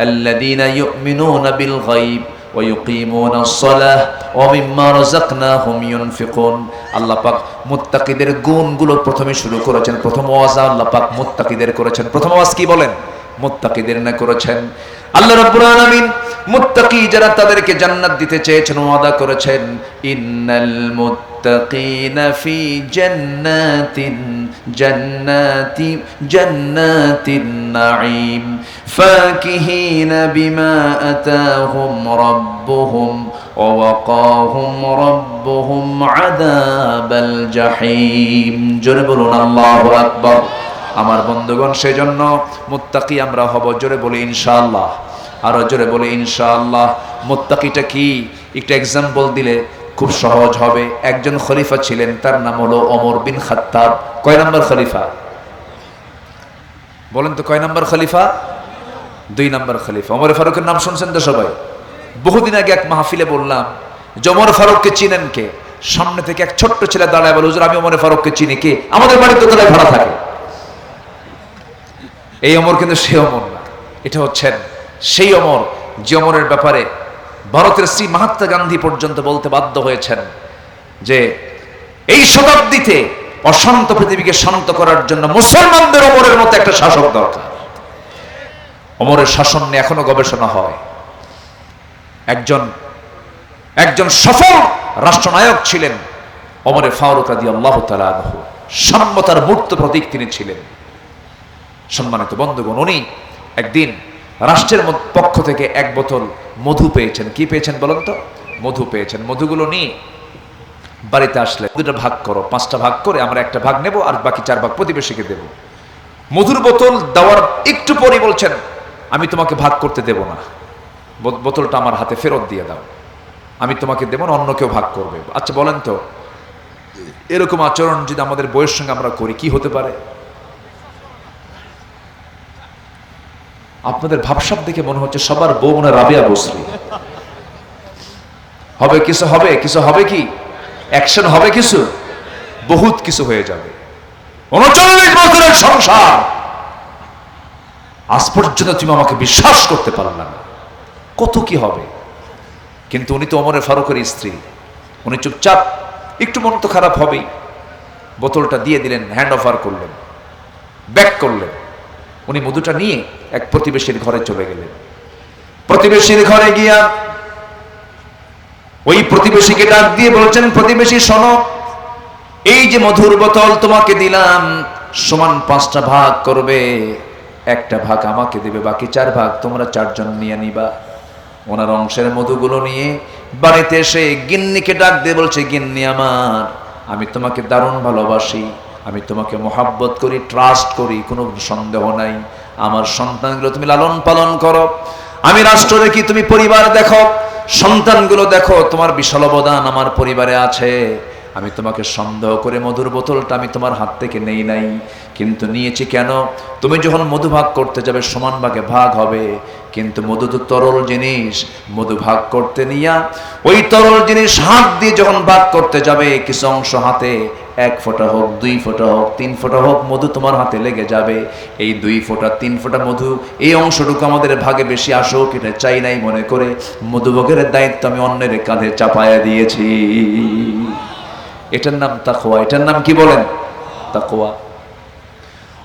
আল্লাযীনা ইউমিনুনা বিল গায়ব ওয়া ইউকিমুনাস সালাহ ওয়া মিম্মা রাযাকনাহুম ইউনফিকুন। আল্লাহ পাক মুত্তাকিদের গুণগুলো প্রথমে শুরু করেছেন। প্রথম ওয়াজ আল্লাহ পাক মুত্তাকিদের করেছেন। প্রথম ওয়াজ কি বলেন? মুত্তাকিদের না করেছেন। আল্লাহ রাব্বুল আলামিন মুত্তাকি যারা তাদেরকে জান্নাত দিতে চেয়েছেন, ওয়াদা করেছেন ইন্নাল মুত্তাকিনা ফি জান্নাতিন নাঈম ফাকিহিনা বিমা আতাহুম রাব্বুহুম ওয়া ওয়াকাহুম রাব্বুহুম আযাবাল জাহিম। জোরে বলুন আল্লাহু আকবার। আমার বন্ধুগণ, সেজন্য মুত্তাকি আমরা হব। জোরে বলি ইনশাআল্লাহ, আরো জোরে বলি ইনশাআল্লাহ। মুত্তাকিটা কি একটা এক্সাম্পল দিলে খুব সহজ হবে। একজন খলিফা ছিলেন, তার নাম হলো ওমর বিন খাত্তাব। কয় নাম্বার খলিফা বলেন তো? কয় নাম্বার খলিফা? 2 নাম্বার খলিফা। ওমর ফারুকের নাম শুনছেন তো সবাই? বহুদিন আগে এক মাহফিলে বললাম যে ওমর ফারুককে চিনেন কে? সামনে থেকে এক ছোট্ট ছেলে দাঁড়ায় বলে, হুজুর আমি ওমর ফারুককে চিনি। কে? আমাদের বাড়ির দোতলায় ভাড়া থাকে। এই ওমর কিন্তু সেই ওমর না, এটা হচ্ছেন সেই ওমর যে ওমরের ব্যাপারে ভারতের শ্রী মহাত্মা গান্ধী পর্যন্ত বলতে বাধ্য হয়েছেন যে এই শতাব্দীতে অশান্ত পৃথিবীকে শান্ত করার জন্য মুসলমানদের ওমরের মতো একটা শাসক দরকার। ওমরের শাসন নিয়ে এখনো গবেষণা হয়। একজন সফল রাষ্ট্রনায়ক ছিলেন ওমর ফারুক রাদিয়াল্লাহু তাআলা আনহু। সাম্যতার মূর্ত প্রতীক তিনি ছিলেন। সম্মানিত বন্ধুগণ, উনি একদিন রাষ্ট্রের পক্ষ থেকে 1 বোতল মধু পেয়েছেন। কি পেয়েছেন বলেন তো? মধু পেয়েছেন। মধুগুলো নিয়ে বাড়িতে আসলে, দুটো ভাগ করো, 5টা ভাগ করে আমরা একটা ভাগ নেব আর বাকি 4 ভাগ প্রতিবেশীকে দেব। মধুর বোতল দেওয়ার একটু পরই বলছেন আমি তোমাকে ভাগ করতে দেব না, বোতলটা আমার হাতে ফেরত দিয়ে দাও, আমি তোমাকে দেব না, অন্য কেউ ভাগ করবে। আচ্ছা বলেন তো, এরকম আচরণ যদি আমাদের বউয়ের সঙ্গে আমরা করি কি হতে পারে? আপনাদের ভাবসাব দেখে মনে হচ্ছে সবার বউ মনে রাবিয়া বসরি। হবে কিছু, হবে কিছু, হবে কি অ্যাকশন হবে, কিছু বহুত কিছু হয়ে যাবে। 39 বছরের সংসার, আজ পর্যন্ত তুমি আমাকে বিশ্বাস করতে পারলে না, কত কি হবে। কিন্তু উনি তো ওমর ফারুকের স্ত্রী, উনি চুপচাপ, একটু মন তো খারাপ হবেই, বোতলটা দিয়ে দিলেন, হ্যান্ড ওভার করলেন, ব্যাক করলেন। উনি মধুটা নিয়ে এক প্রতিবেশীর ঘরে চলে গেলেন। প্রতিবেশীর ঘরে গিয়া ওই প্রতিবেশীকে ডাক দিয়ে বলছেন, প্রতিবেশী শোনো, এই যে মধুর বোতল তোমাকে দিলাম, সমান 5টা ভাগ করবে, একটা ভাগ আমাকে দেবে, বাকি 4 ভাগ তোমরা 4 জন নিয়ে নিবা। ওনার অংশের মধুগুলো নিয়ে বাড়িতে এসে গিন্নিকে ডাক দিয়ে বলছে, গিন্নি আমার, আমি তোমাকে দারুণ ভালোবাসি, আমি তোমাকে মোহাব্বত করি, ট্রাস্ট করি, কোনো সন্দেহ নাই। আমার সন্তানগুলো তুমি লালন পালন করো, আমি রাষ্ট্র দেখি, তুমি পরিবার দেখো, সন্তানগুলো দেখো, তোমার বিশাল অবদান আমার পরিবারে আছে। আমি তোমাকে সন্দেহ করে মধুর বোতলটা আমি তোমার হাত থেকে নেই নাই, কিন্তু নিয়েছি কেন? তুমি যখন মধু ভাগ করতে যাবে সমান ভাগে ভাগ হবে, কিন্তু মধু তো তরল জিনিস, মধু ভাগ করতে নিয়া ওই তরল জিনিস হাত দিয়ে যখন ভাগ করতে যাবে, কিছু অংশ হাতে 1 ফোঁটা হোক, 2 ফোঁটা হোক, 3 ফোঁটা হোক, মধু তোমার হাতে লেগে যাবে। এই 2 ফোঁটা 3 ফোঁটা মধু, এই অংশটুকু আমাদের ভাগে বেশি আসুক এটা চাই নাই মনে করে মধুভোগের দায়িত্ব আমি অন্যের কাঁধে চাপায়া দিয়েছি। এটার নাম তাকওয়া। এটার নাম কি বলেন? তাকওয়া।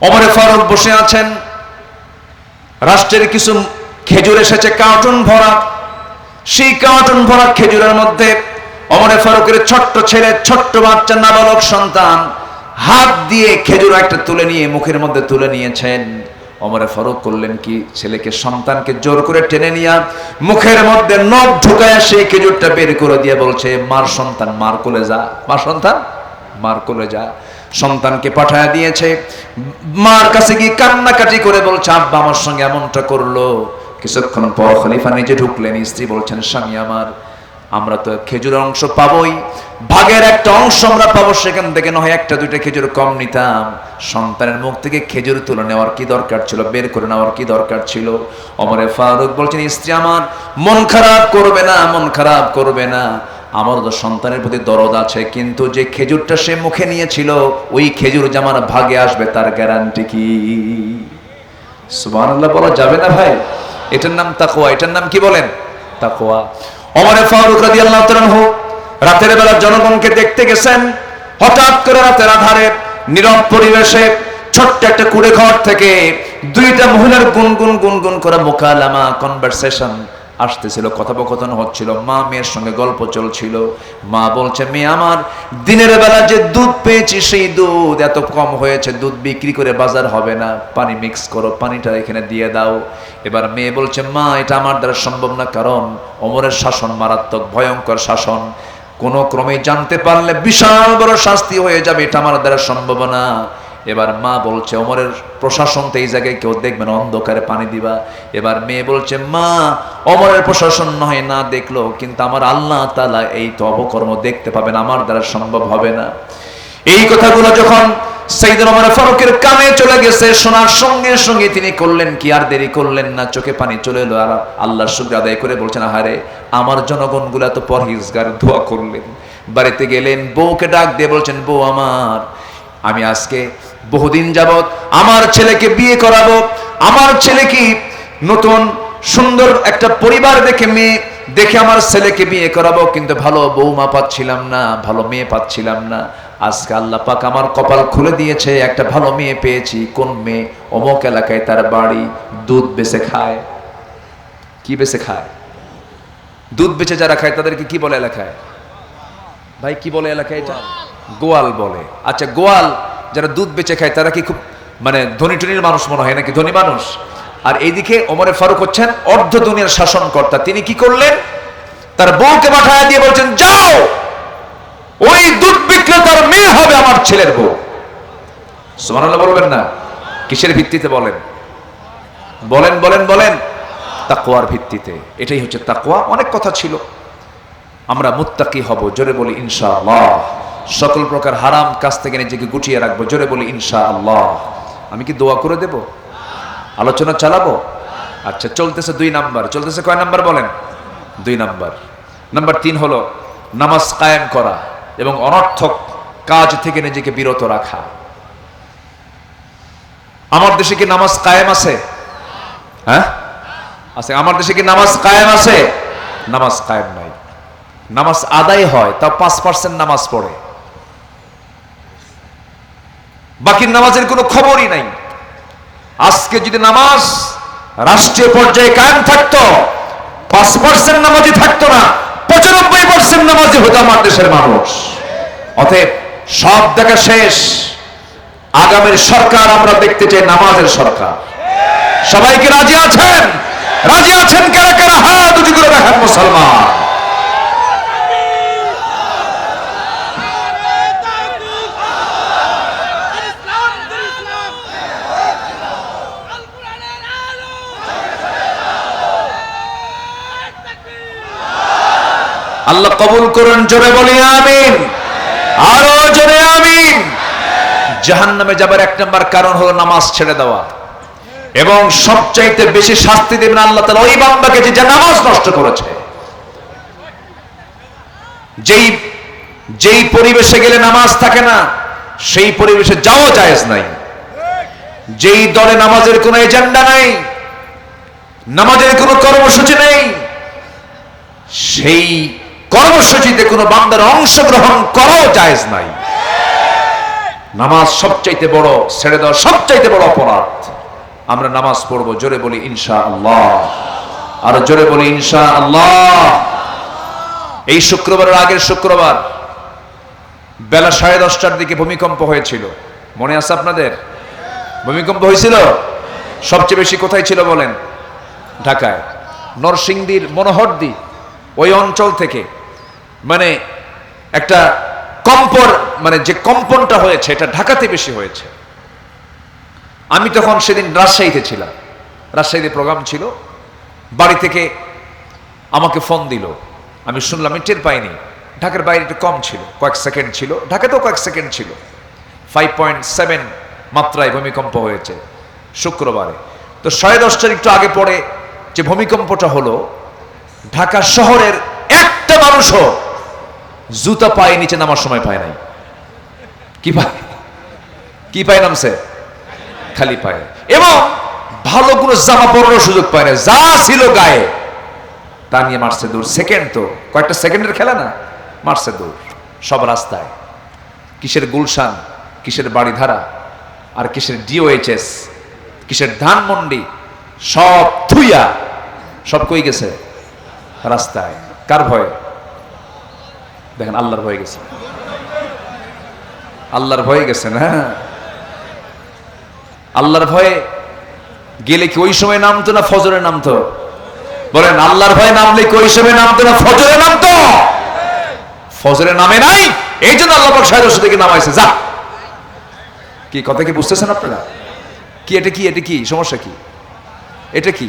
ওমর ফারুক বসে আছেন, রাষ্ট্রের কিছু খেজুর এসেছে কার্টুন ভরা, সেই কার্টুন ভরা খেজুরের মধ্যে ওমর ফারুকের ছোট্ট ছেলে, ছোট্ট বাচ্চা, নাবালক সন্তান হাত দিয়ে খেজুর একটা তুলে নিয়ে মুখের মধ্যে তুলে নিয়েছেন। ওমর ফারুক করলেন কি, ছেলেকে, সন্তানকে জোর করে টেনে নিয়ে মুখের মধ্যে নখ ঢুকায়া সেই খেজুরটা বের করে দিয়ে বলছে, মার সন্তান, মার কোলে যা, মার সন্তান, মার কোলে যা। সন্তানকে পাঠায়া দিয়েছে, মার কাছে গিয়ে কান্নাকাটি করে বলছে, আব্বা আমার সঙ্গে এমনটা করলো। কিছুক্ষণ পর খলিফা নিজে ঢুকলেন, স্ত্রী বলছেন, স্বামী আমার, আমরা তো খেজুরের অংশ পাবোই, ভাগের একটা অংশ আমরা পাবো, সেখান থেকে নয় একটা দুইটা খেজুর কম নিতাম। সন্তানের মুখ থেকে খেজুর তুলে নেওয়ার কি দরকার ছিল, বের করে নেওয়ার কি দরকার ছিল? ওমরে ফারুক বলছেন, স্ত্রী আমার মন খারাপ করবে না, মন খারাপ করবে না, আমার তো সন্তানের প্রতি দরদ আছে, কিন্তু যে খেজুরটা সে মুখে নিয়েছিল ওই খেজুর যে আমার ভাগে আসবে তার গ্যারান্টি কি? সুবহানাল্লাহ বলা যাবে না ভাই? এটার নাম তাকওয়া। এটার নাম কি বলেন? তাকওয়া। ওমরে ফারুক রাদিয়াল্লাহু তাআলা আনহু রাতের বেলা জনগণকে দেখতে গেছেন। হঠাৎ করে রাতের আধারে নীরব পরিবেশে ছোট্ট একটা কুড়ে ঘর থেকে দুইটা মহিলার গুনগুন গুনগুন করে মোকালামা, কনভারসেশন আসতেছিল, কথোপকথন হচ্ছিল, মা মেয়ের সঙ্গে গল্প চলছিল। মা বলছে, মেয়ে আমার, দিনের বেলা যে দুধ পেয়েছি সেই দুধ এত কম হয়েছে, দুধ বিক্রি করে বাজার হবে না, পানি মিক্স করো, পানিটা এখানে দিয়ে দাও। এবার মেয়ে বলছে, মা এটা আমার দ্বারা সম্ভব না, কারণ ওমরের শাসন মারাত্মক, ভয়ঙ্কর শাসন, কোনো ক্রমে জানতে পারলে বিশাল বড় শাস্তি হয়ে যাবে, এটা আমার দ্বারা সম্ভব না। এবার মা বলছে, ওমরের প্রশাসন তো এই জায়গায় কেউ দেখবে না, অন্ধকারে পানি দিবা। এবার মেয়ে বলছে, মা ওমরের প্রশাসন নয় না দেখলো, কিন্তু আমার আল্লাহ তাআলা এই তো অপকর্ম দেখতে পাবেন, আমার দ্বারা সম্ভব হবে না। এই কথাগুলো যখন সাইয়েদনা ওমর ফারুকের কানে চলে গেছে, শোনার সঙ্গে সঙ্গে তিনি করলেন কি, আর দেরি করলেন না, চোখে পানি চলে এলো, আর আল্লাহর শুকর আদায় করে বলছেন, আহারে আমার জনগণগুলো তো পরহেজগার, দোয়া করলেন। বাড়িতে গেলেন, বউকে ডাক দিয়ে বলছেন, বউ আমার, আমি আজকে বহুদিন যাবত আমার ছেলেকে বিয়ে করাবো, আমার ছেলে কি নতুন সুন্দর একটা পরিবার দেখে, মেয়ে দেখে আমার ছেলেকে বিয়ে করাবো, কিন্তু ভালো বৌমা পাচ্ছিলাম না, ভালো মেয়ে পাচ্ছিলাম না। আজকে আল্লাহ পাক আমার কপাল খুলে দিয়েছে, একটা ভালো মেয়ে পেয়েছি। কোন মেয়ে? অমুক এলাকায় তার বাড়ি, দুধ বেচে খায়। কি বেচে খায়? দুধ বেচে যারা খায় তাদেরকে কি বলে এলাকায়? ভাই কি বলে এলাকায়? এটা গোয়াল বলে। আচ্ছা, গোয়াল যারা দুধ বেচে খায় তারা কি খুব মানে ধনী টনির মানুষ মনে হয় নাকি? ধনী মানুষ। আর এইদিকে ওমরে ফারুক হচ্ছেন অর্ধ দুনিয়ার শাসনকর্তা। তিনি কি করলেন? তার বউকে পাঠায় দিয়ে বলছেন, যাও ওই দুধ বিক্রেতার মেয়ে হবে আমার ছেলের বউ। সুবহানাল্লাহ বলবেন না? কিসের ভিত্তিতে বলেন? বলেন বলেন বলেন। তাকওয়ার ভিত্তিতে। এটাই হচ্ছে তাকওয়া। অনেক কথা ছিল, আমরা মুত্তাকি হব, জোরে বলি ইনশাআল্লাহ। সকল প্রকার হারাম কাজ থেকে নিজেকে গুটিয়ে রাখবো, জোরে বলি ইনশাআল্লাহ। আমি কি দোয়া করে দেব? আলোচনা চালাবো? আচ্ছা, চলতেছে 2 নাম্বার। চলতেছে কয় নাম্বার বলেন? 2 নাম্বার। নাম্বার 3 হলো নামাজ কায়েম করা এবং অনর্থক কাজ থেকে নিজেকে বিরত রাখা। আমার দেশে কি নামাজ কায়েম আছে? হ্যাঁ আছে। আমার দেশে কি নামাজ কায়েম আছে? নামাজ কায়েম নাই। নামাজ আদায় হয়, তা 5% নামাজ পড়ে, বাকি নামাজের কোনো খবরই নাই। আজকে যদি নামাজ রাষ্ট্রীয় পর্যায়ে কায়েম থাকতো, 5% নামাজি থাকতো না, 95% নামাজি হতো আমার দেশের মানুষ। অতএব সব দেখা শেষ, আগামীর সরকার আমরা দেখতে চাই নামাজের সরকার। সবাইকে রাজি আছেন? রাজি আছেন কারা কারা? হাত উঁচু করে দেখেন মুসলমান। আল্লাহ কবুল করুন, জোরে বলি আমিন, আরো জোরে আমিন। জাহান্নামে যাবার 1 নম্বর কারণ হলো নামাজ ছেড়ে দেওয়া, এবং সবচাইতে বেশি শাস্তি দেবেন আল্লাহ তাআলা ওই বান্দাকে যে নামাজ নষ্ট করেছে। যেই পরিবেশে গেলে নামাজ থাকে না, সেই পরিবেশে যাওয়া জায়েজ নাই। যেই দলে নামাজের কোনো এজেন্ডা নাই, নামাজের কোনো কর্মসূচি নেই, সেই কর্মসূচিতে কোনো বান্দার অংশগ্রহণ করাও জায়েজ নাই। নামাজ সবচাইতে বড়, ছেড়ে দেওয়া সবচাইতে বড় অপরাধ। আমরা নামাজ পড়বো, জোরে বলি ইনশাআল্লাহ, আর জোরে বলি ইনশাআল্লাহ। এই শুক্রবারের আগের শুক্রবার বেলা 10:30টার দিকে ভূমিকম্প হয়েছিল, মনে আছে আপনাদের? ভূমিকম্প হয়েছিল। সবচেয়ে বেশি কোথায় ছিল বলেন? ঢাকায়, নরসিংদীর মনোহরদী ওই অঞ্চল থেকে। মানে একটা কম্পর, মানে যে কম্পনটা হয়েছে এটা ঢাকাতে বেশি হয়েছে। আমি তখন সেদিন রাজশাহীতে ছিলাম, রাজশাহীতে প্রোগ্রাম ছিল। বাড়ি থেকে আমাকে ফোন দিল, আমি শুনলাম, আমি টের পাইনি। ঢাকার বাইরে একটু কম ছিল, কয়েক সেকেন্ড ছিল, ঢাকাতেও কয়েক সেকেন্ড ছিল। 5.7 মাত্রায় ভূমিকম্প হয়েছে শুক্রবারে। তো 10:30টার একটু আগে পরে যে ভূমিকম্পটা হলো, ঢাকা শহরের একটা মানুষও জুতা পায়ে নিচে নামার সময় পায় নাই। কি পায় নামছে? খালি পায়ে। এবং ভালো কোনো জামা পরানোর সুযোগ পায় না, যা ছিল গায়ে তা নিয়ে মারছে দৌড়। সেকেন্ড তো কয়েকটা সেকেন্ডের খেলা না, মারছে দৌড় সব রাস্তায়। কিসের গুলশান, কিসের বাড়িধারা, আর কিসের DOHS, কিসের ধানমন্ডি, সব থুইয়া সব কই গেছে রাস্তায়। কার ভয়ে? দেখেন, আল্লাহর ভয়ে গেছে। আল্লাহর ভয়ে গেছে না? আল্লাহর ভয়ে গেলে কি ওই সময় নামতো না ফজরে নামতো? বলেন, আল্লাহর ভয়ে নামলে কি ওই সময় নামতো না ফজরে নামতো? ফজরে নামে নাই, এই জন্য আল্লাহ পাক 10:30 থেকে নামাইছে। যা, কি কথা কি বুঝতেছেন আপনারা? কি এটা কি এটা কি সমস্যা কি? এটা কি?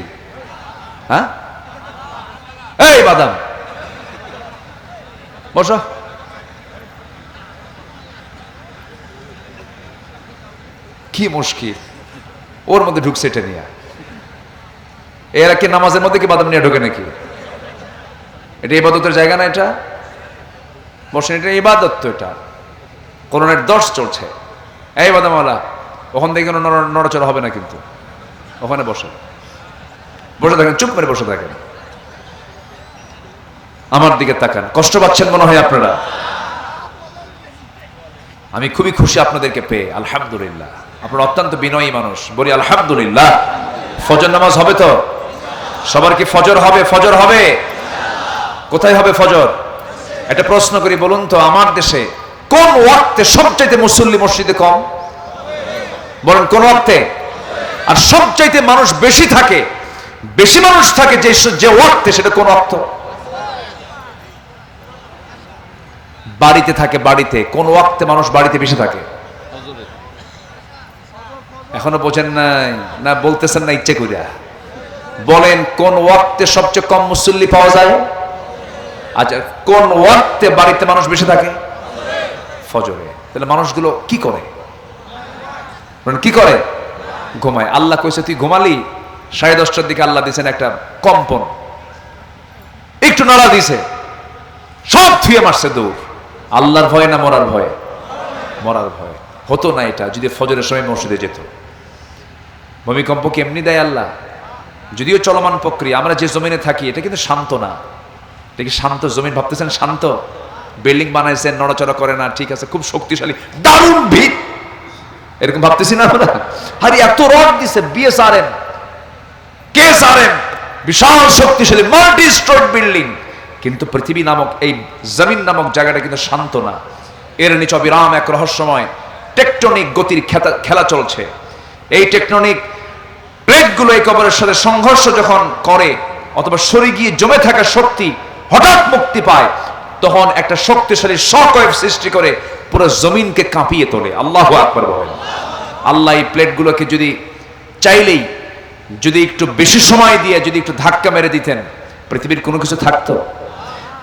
হ্যাঁ, এই বাদাম বসো। কি মুশকিল, ওর মধ্যে ঢুকছে এটা নিয়ে। এরা কি নামাজের মধ্যে কি বাদাম নিয়ে ঢোকে নাকি? এটা ইবাদতের জায়গা না? এটা বসেন, এটা ইবাদত তো। এটা কোরআনের দর্শ চলছে। এই বাদামওয়ালা, ওখান থেকে কোনো নড়াচড়া হবে না কিন্তু। ওখানে বসে থাকেন, চুপ করে বসে থাকেন। আমার দিকে তাকান। কষ্ট পাচ্ছেন মনে হয় আপনারা? আমি খুবই খুশি আপনাদেরকে পেয়ে, আলহামদুলিল্লাহ। আপনারা অত্যন্ত বিনয়ী মানুষ, বলি আলহামদুলিল্লাহ। ফজর নামাজ হবে তো? সবার কি ফজর হবে? ফজর হবে? কোথায় হবে ফজর? একটা প্রশ্ন করি, বলুন তো, আমার দেশে কোন ওয়াক্তে সবচাইতে মুসল্লি মসজিদে কম? বলেন, কোন ওয়াক্তে? আর সবচাইতে মানুষ বেশি থাকে, বেশি মানুষ থাকে যে ওয়াক্তে, সেটা কোন ওয়াক্ত? বাড়িতে থাকে। বাড়িতে কোন ওয়াক্তে মানুষ বাড়িতে বেশি থাকে? এখনো বোঝেন নাই না? বলতেছেন না ইচ্ছে কইরা? বলেন, কোন ওয়াক্তে সবচেয়ে কম মুসল্লি পাওয়া যায়? আচ্ছা, কোন ওয়াক্তে বাড়িতে মানুষ বেশি থাকে? ফজরে। তাহলে মানুষগুলো কি করে? কি করে? ঘুমায়। আল্লাহ কইছে, তুই ঘুমালি। 10:30টার দিকে আল্লাহ দিয়েছেন একটা কম্পন, একটু নাড়া দিছে, সব থুয়ে মারছে দৌড়। আল্লাহর ভয় না মরার ভয়? মরার ভয়। হতো না এটা যদি ফজরের সময় মসজিদে যেত। ভূমিকম্প কি এমনি দেয় আল্লাহ? যদিও চলমান প্রক্রিয়া। আমরা যে জমিনে থাকি এটা কিন্তু শান্ত না। এটা কি শান্ত জমিন ভাবতেছেন? শান্ত বিল্ডিং বানাইছেন, নড়াচড়া করে না, ঠিক আছে, খুব শক্তিশালী, দারুণ ভিত, এরকম ভাবতেছি না আমরা? আরে এত রড দিছে, BSRM, KSRM, বিশাল শক্তিশালী মাল্টি স্টোর বিল্ডিং, কিন্তু পৃথিবী নামক এই জমিন নামক জায়গাটা কিন্তু শান্ত না। এর নিচে অবিরাম এক রহস্যময় টেকটনিক গতির খেলা চলছে। এই টেকটনিক প্লেটগুলো এই কবরের সাথে সংঘর্ষ যখন করে, অথবা সরে গিয়ে জমে থাকা শক্তি হঠাৎ মুক্তি পায়, তখন একটা শক্তিশালী শকওয়েভ সৃষ্টি করে পুরো জমিনকে কাঁপিয়ে তোলে। আল্লাহু আকবার বলেন। আল্লাহ এই প্লেটগুলোকে যদি চাইলেই, যদি একটু বেশি সময় দিয়ে যদি একটু ধাক্কা মেরে দিতেন, পৃথিবীর কোনো কিছু থাকতো?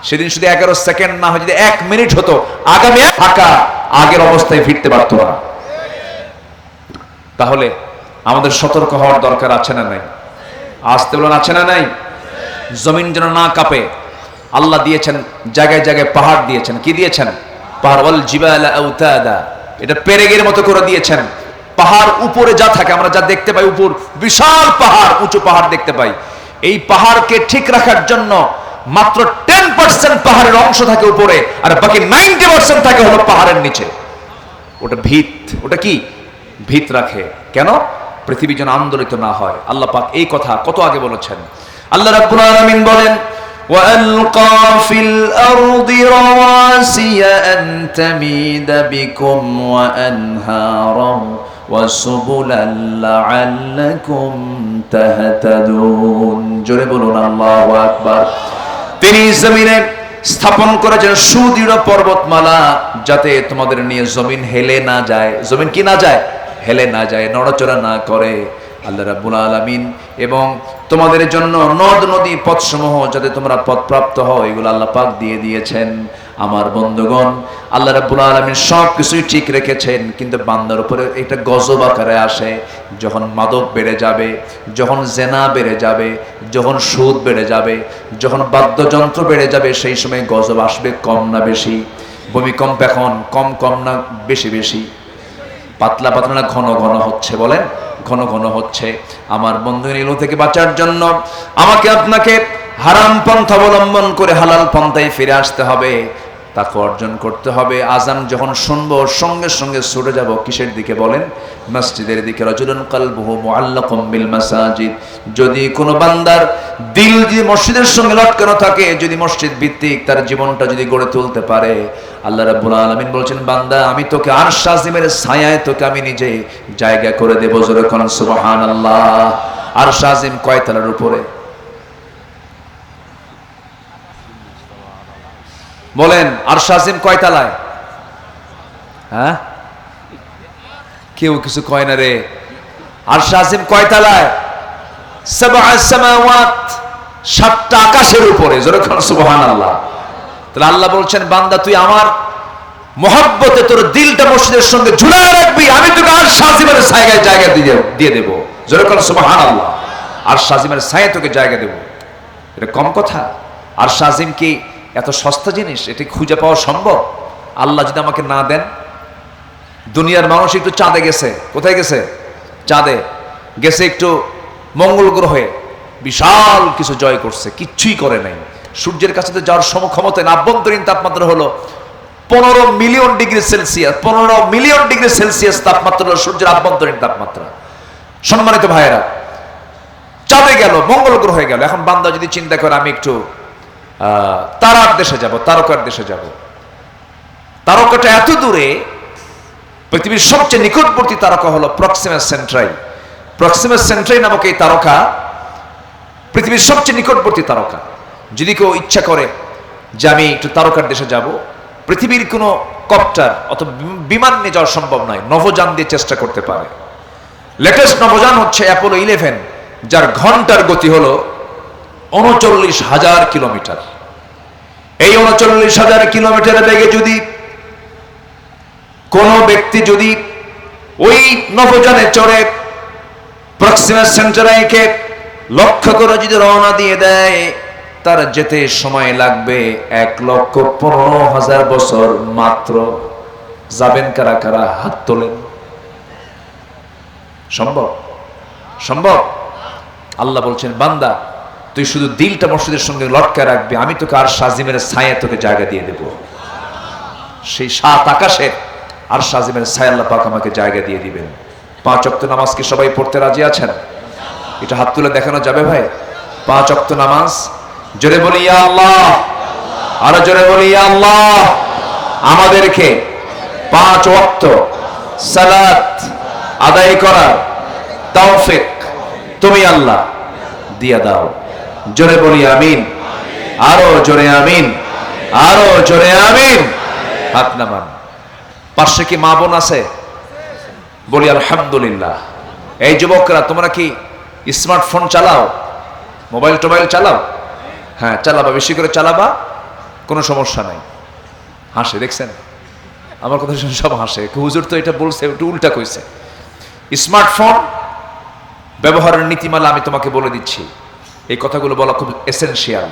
সেদিন শুধু 11 সেকেন্ড না হয়, যদি 1 মিনিট হতো, আগামী ঢাকা আগের অবস্থায় ফিরতে পারতো না। তাহলে আমাদের সতর্ক হওয়ার দরকার আছে না নাই? আসতে বলেন, আছে না নাই? জমিন যেন না কাঁপে। আল্লাহ দিয়েছেন জায়গায় জায়গায় পাহাড় দিয়েছেন। কি দিয়েছেন? পাহাড়। ওয়াল জিবালা আওতাদা, এটা পেরেকের মতো করে দিয়েছেন। পাহাড় উপরে যা থাকে, আমরা যা দেখতে পাই, উপর বিশাল পাহাড়, উঁচু পাহাড় দেখতে পাই। এই পাহাড়কে ঠিক রাখার জন্য মাত্র 10% পাহাড়ের অংশ থাকে উপরে, আর বাকি 90% থাকে হলো পাহাড়ের নিচে। ওটা ভিত। ওটা কি? ভিত রাখে। কেন? পৃথিবী যেন আন্দোলিত না হয়। আল্লাহ পাক এই কথা কত আগে বলেছেন। আল্লাহ রাব্বুল আলামিন বলেন, وَأَلْقَى فِي الْأَرْضِ رَوَاسِيَ أَن تَمِيدَ بِكُمْ وَأَنْهَارًا وَسُبُلًا لَعَلَّكُمْ تَهْتَدُونَ। জোরে বলুন আল্লাহু আকবার। তিনি জমিনে স্থাপন করেছেন সুদৃঢ় পর্বতমালা, যাতে তোমাদের নিয়ে জমিন হেলে না যায়। জমিন কি না যায়? হেলে না যায়, নড়াচড়া না করে। আল্লাহ রাব্বুল আলামিন এবং তোমাদের জন্য নদ নদী পথসমূহ যাতে তোমরা পথপ্রাপ্ত হও এগুলো আল্লাহ পাক দিয়ে দিয়েছেন। আমার বন্ধুগণ, আল্লাহ রাব্বুল আলামিন সব কিছুই ঠিক রেখেছেন, কিন্তু বান্দার উপরে এটা গজব আকারে আসে। যখন মাদক বেড়ে যাবে, যখন জেনা বেড়ে যাবে, যখন সুদ বেড়ে যাবে, যখন বাদ্যযন্ত্র বেড়ে যাবে, সেই সময় গজব আসবে কম না বেশি? ভূমিকম্প এখন কম কম না বেশি বেশি? পাতলা পাতলা না ঘন ঘন হচ্ছে? বলেন, ঘন ঘন হচ্ছে। আমার বন্ধু, এগুলো থেকে বাঁচার জন্য আমাকে আপনাকে হারাম পন্থা অবলম্বন করে হালাল পন্থায় ফিরে আসতে হবে, তাকে অর্জন করতে হবে। আজান যখন শুনবো সঙ্গে সঙ্গে ছুটে যাব কিসের দিকে বলেন? মসজিদের দিকে। রাজুলুন কলবুহু মুআল্লাকুম বিল মাসাজিদ। যদি কোনো বান্দার দিল যদি মসজিদের সঙ্গে লটকানো থাকে, যদি মসজিদ ভিত্তিক তার জীবনটা যদি গড়ে তুলতে পারে, আল্লাহ রাব্বুল আলামিন বলছেন, বান্দা আমি তোকে আরশ আজিমের ছায়ায় তোকে আমি নিজে জায়গা করে দেব। জোরে কোন সুবহানাল্লাহ। আরশ আজিম কয় তলার উপরে বলেন? আরশ আজিম কয় তলায়? হ্যাঁ, কেউ কিছু কয় না রে। আরশ আজিম কয় তলায়? সাবআ সামাওয়াত, সাতটা আকাশের উপরে। জোরে কোন সুবহানাল্লাহ। তাহলে আল্লাহ বলছেন, বান্দা তুই আমার মহব্বতে তোর দিলটা মসজিদের সঙ্গে ঝুলায় রাখবি, আমি তোকে আরশ আজিমের ছায়ায় জায়গা দিয়ে দেব। জোরে কোন সুবহানাল্লাহ। আরশ আজিমের ছায়ায় তোকে জায়গা দেব। এটা কম কথা? আরশ আজিম কি এত সস্তা জিনিস? এটি খুঁজে পাওয়া সম্ভব? আল্লাহ যদি আমাকে না দেন? দুনিয়ার মানুষ একটু চাঁদে গেছে। কোথায় গেছে? চাঁদে গেছে, একটু মঙ্গল গ্রহে বিশাল কিছু জয় করছে, কিচ্ছুই করে নাই। সূর্যের কাছে তো যাওয়ার সমক্ষমতা না। আভ্যন্তরীণ তাপমাত্রা হলো 15 million degree Celsius. 15 million degree Celsius তাপমাত্রা হলো সূর্যের আভ্যন্তরীণ তাপমাত্রা। সম্মানিত ভাইয়েরা, চাঁদে গেল, মঙ্গল গ্রহে গেল। এখন বান্দা যদি চিন্তা করে আমি একটু তারার দেশে যাব, তারকার দেশে যাব। তারকাটা এত দূরে, পৃথিবীর সবচেয়ে নিকটবর্তী তারকা হলো প্রক্সিমা সেন্ট্রাই। প্রক্সিমা সেন্ট্রাই নামক এই তারকা পৃথিবীর সবচেয়ে নিকটবর্তী তারকা। যদি কেউ ইচ্ছা করে যে আমি একটু তারকার দেশে যাব, পৃথিবীর কোনো কপ্টার অথবা বিমান নিয়ে যাওয়া সম্ভব নয়, নভোযান দিয়ে চেষ্টা করতে পারে। লেটেস্ট নভোযান হচ্ছে অ্যাপোলো 11, যার ঘন্টার গতি হলো 39,000 কিলোমিটার। এই 39,000 কিলোমিটারের বেগে যদি কোন ব্যক্তি যদি ওই নভোযানে চড়ে প্রক্সিমা সেন্টারাইকে লক্ষ্য করে যদি রওনা দিয়ে দেয়, তার যেতে সময় লাগবে 1,15,000 বছর মাত্র। যাবেন কারা কারা? হাত তোলেন। সম্ভব? সম্ভব? আল্লাহ বলছেন, বান্দা তুই শুধু দিলটা মসজিদের সঙ্গে লটকায় রাখবি, আমি তোকে আরশ আজিমের ছায়ায় তোকে জায়গা দিয়ে দেব। সেই 7 আকাশের আরশ আজিমের ছায়া আল্লাহ পাক আমাকে জায়গা দিয়ে দিবেন। 5 ওয়াক্ত নামাজ কি সবাই পড়তে রাজি আছেন? এটা হাত তুলে দেখানো যাবে ভাই? 5 ওয়াক্ত নামাজ। জোরে বলি ইয়া আল্লাহ, আরো জোরে বলি ইয়া আল্লাহ। আমাদেরকে 5 ওয়াক্ত সালাত আদায় করার তৌফিক তুমি আল্লাহ দিয়া দাও। জোরে বলি আমিন, আরো জোরে আমিন, আরো জোরে আমিন। হাত নামান। পাশে কি মা বোন আছে? বলি আলহামদুলিল্লাহ। এই যুবকরা, তোমরা কি স্মার্টফোন চালাও? মোবাইল টোবাইল চালাও? হ্যাঁ, চালাবা, বেশি করে চালাবা, কোনো সমস্যা নাই। হাসে, দেখছেন আমার কথা শুনে সব হাসে। হুজুর তো এটা বলছে, একটু উল্টা কইছে। স্মার্টফোন ব্যবহারের নীতিমালা আমি তোমাকে বলে দিচ্ছি। এই কথাগুলো বলা খুব এসেনশিয়াল।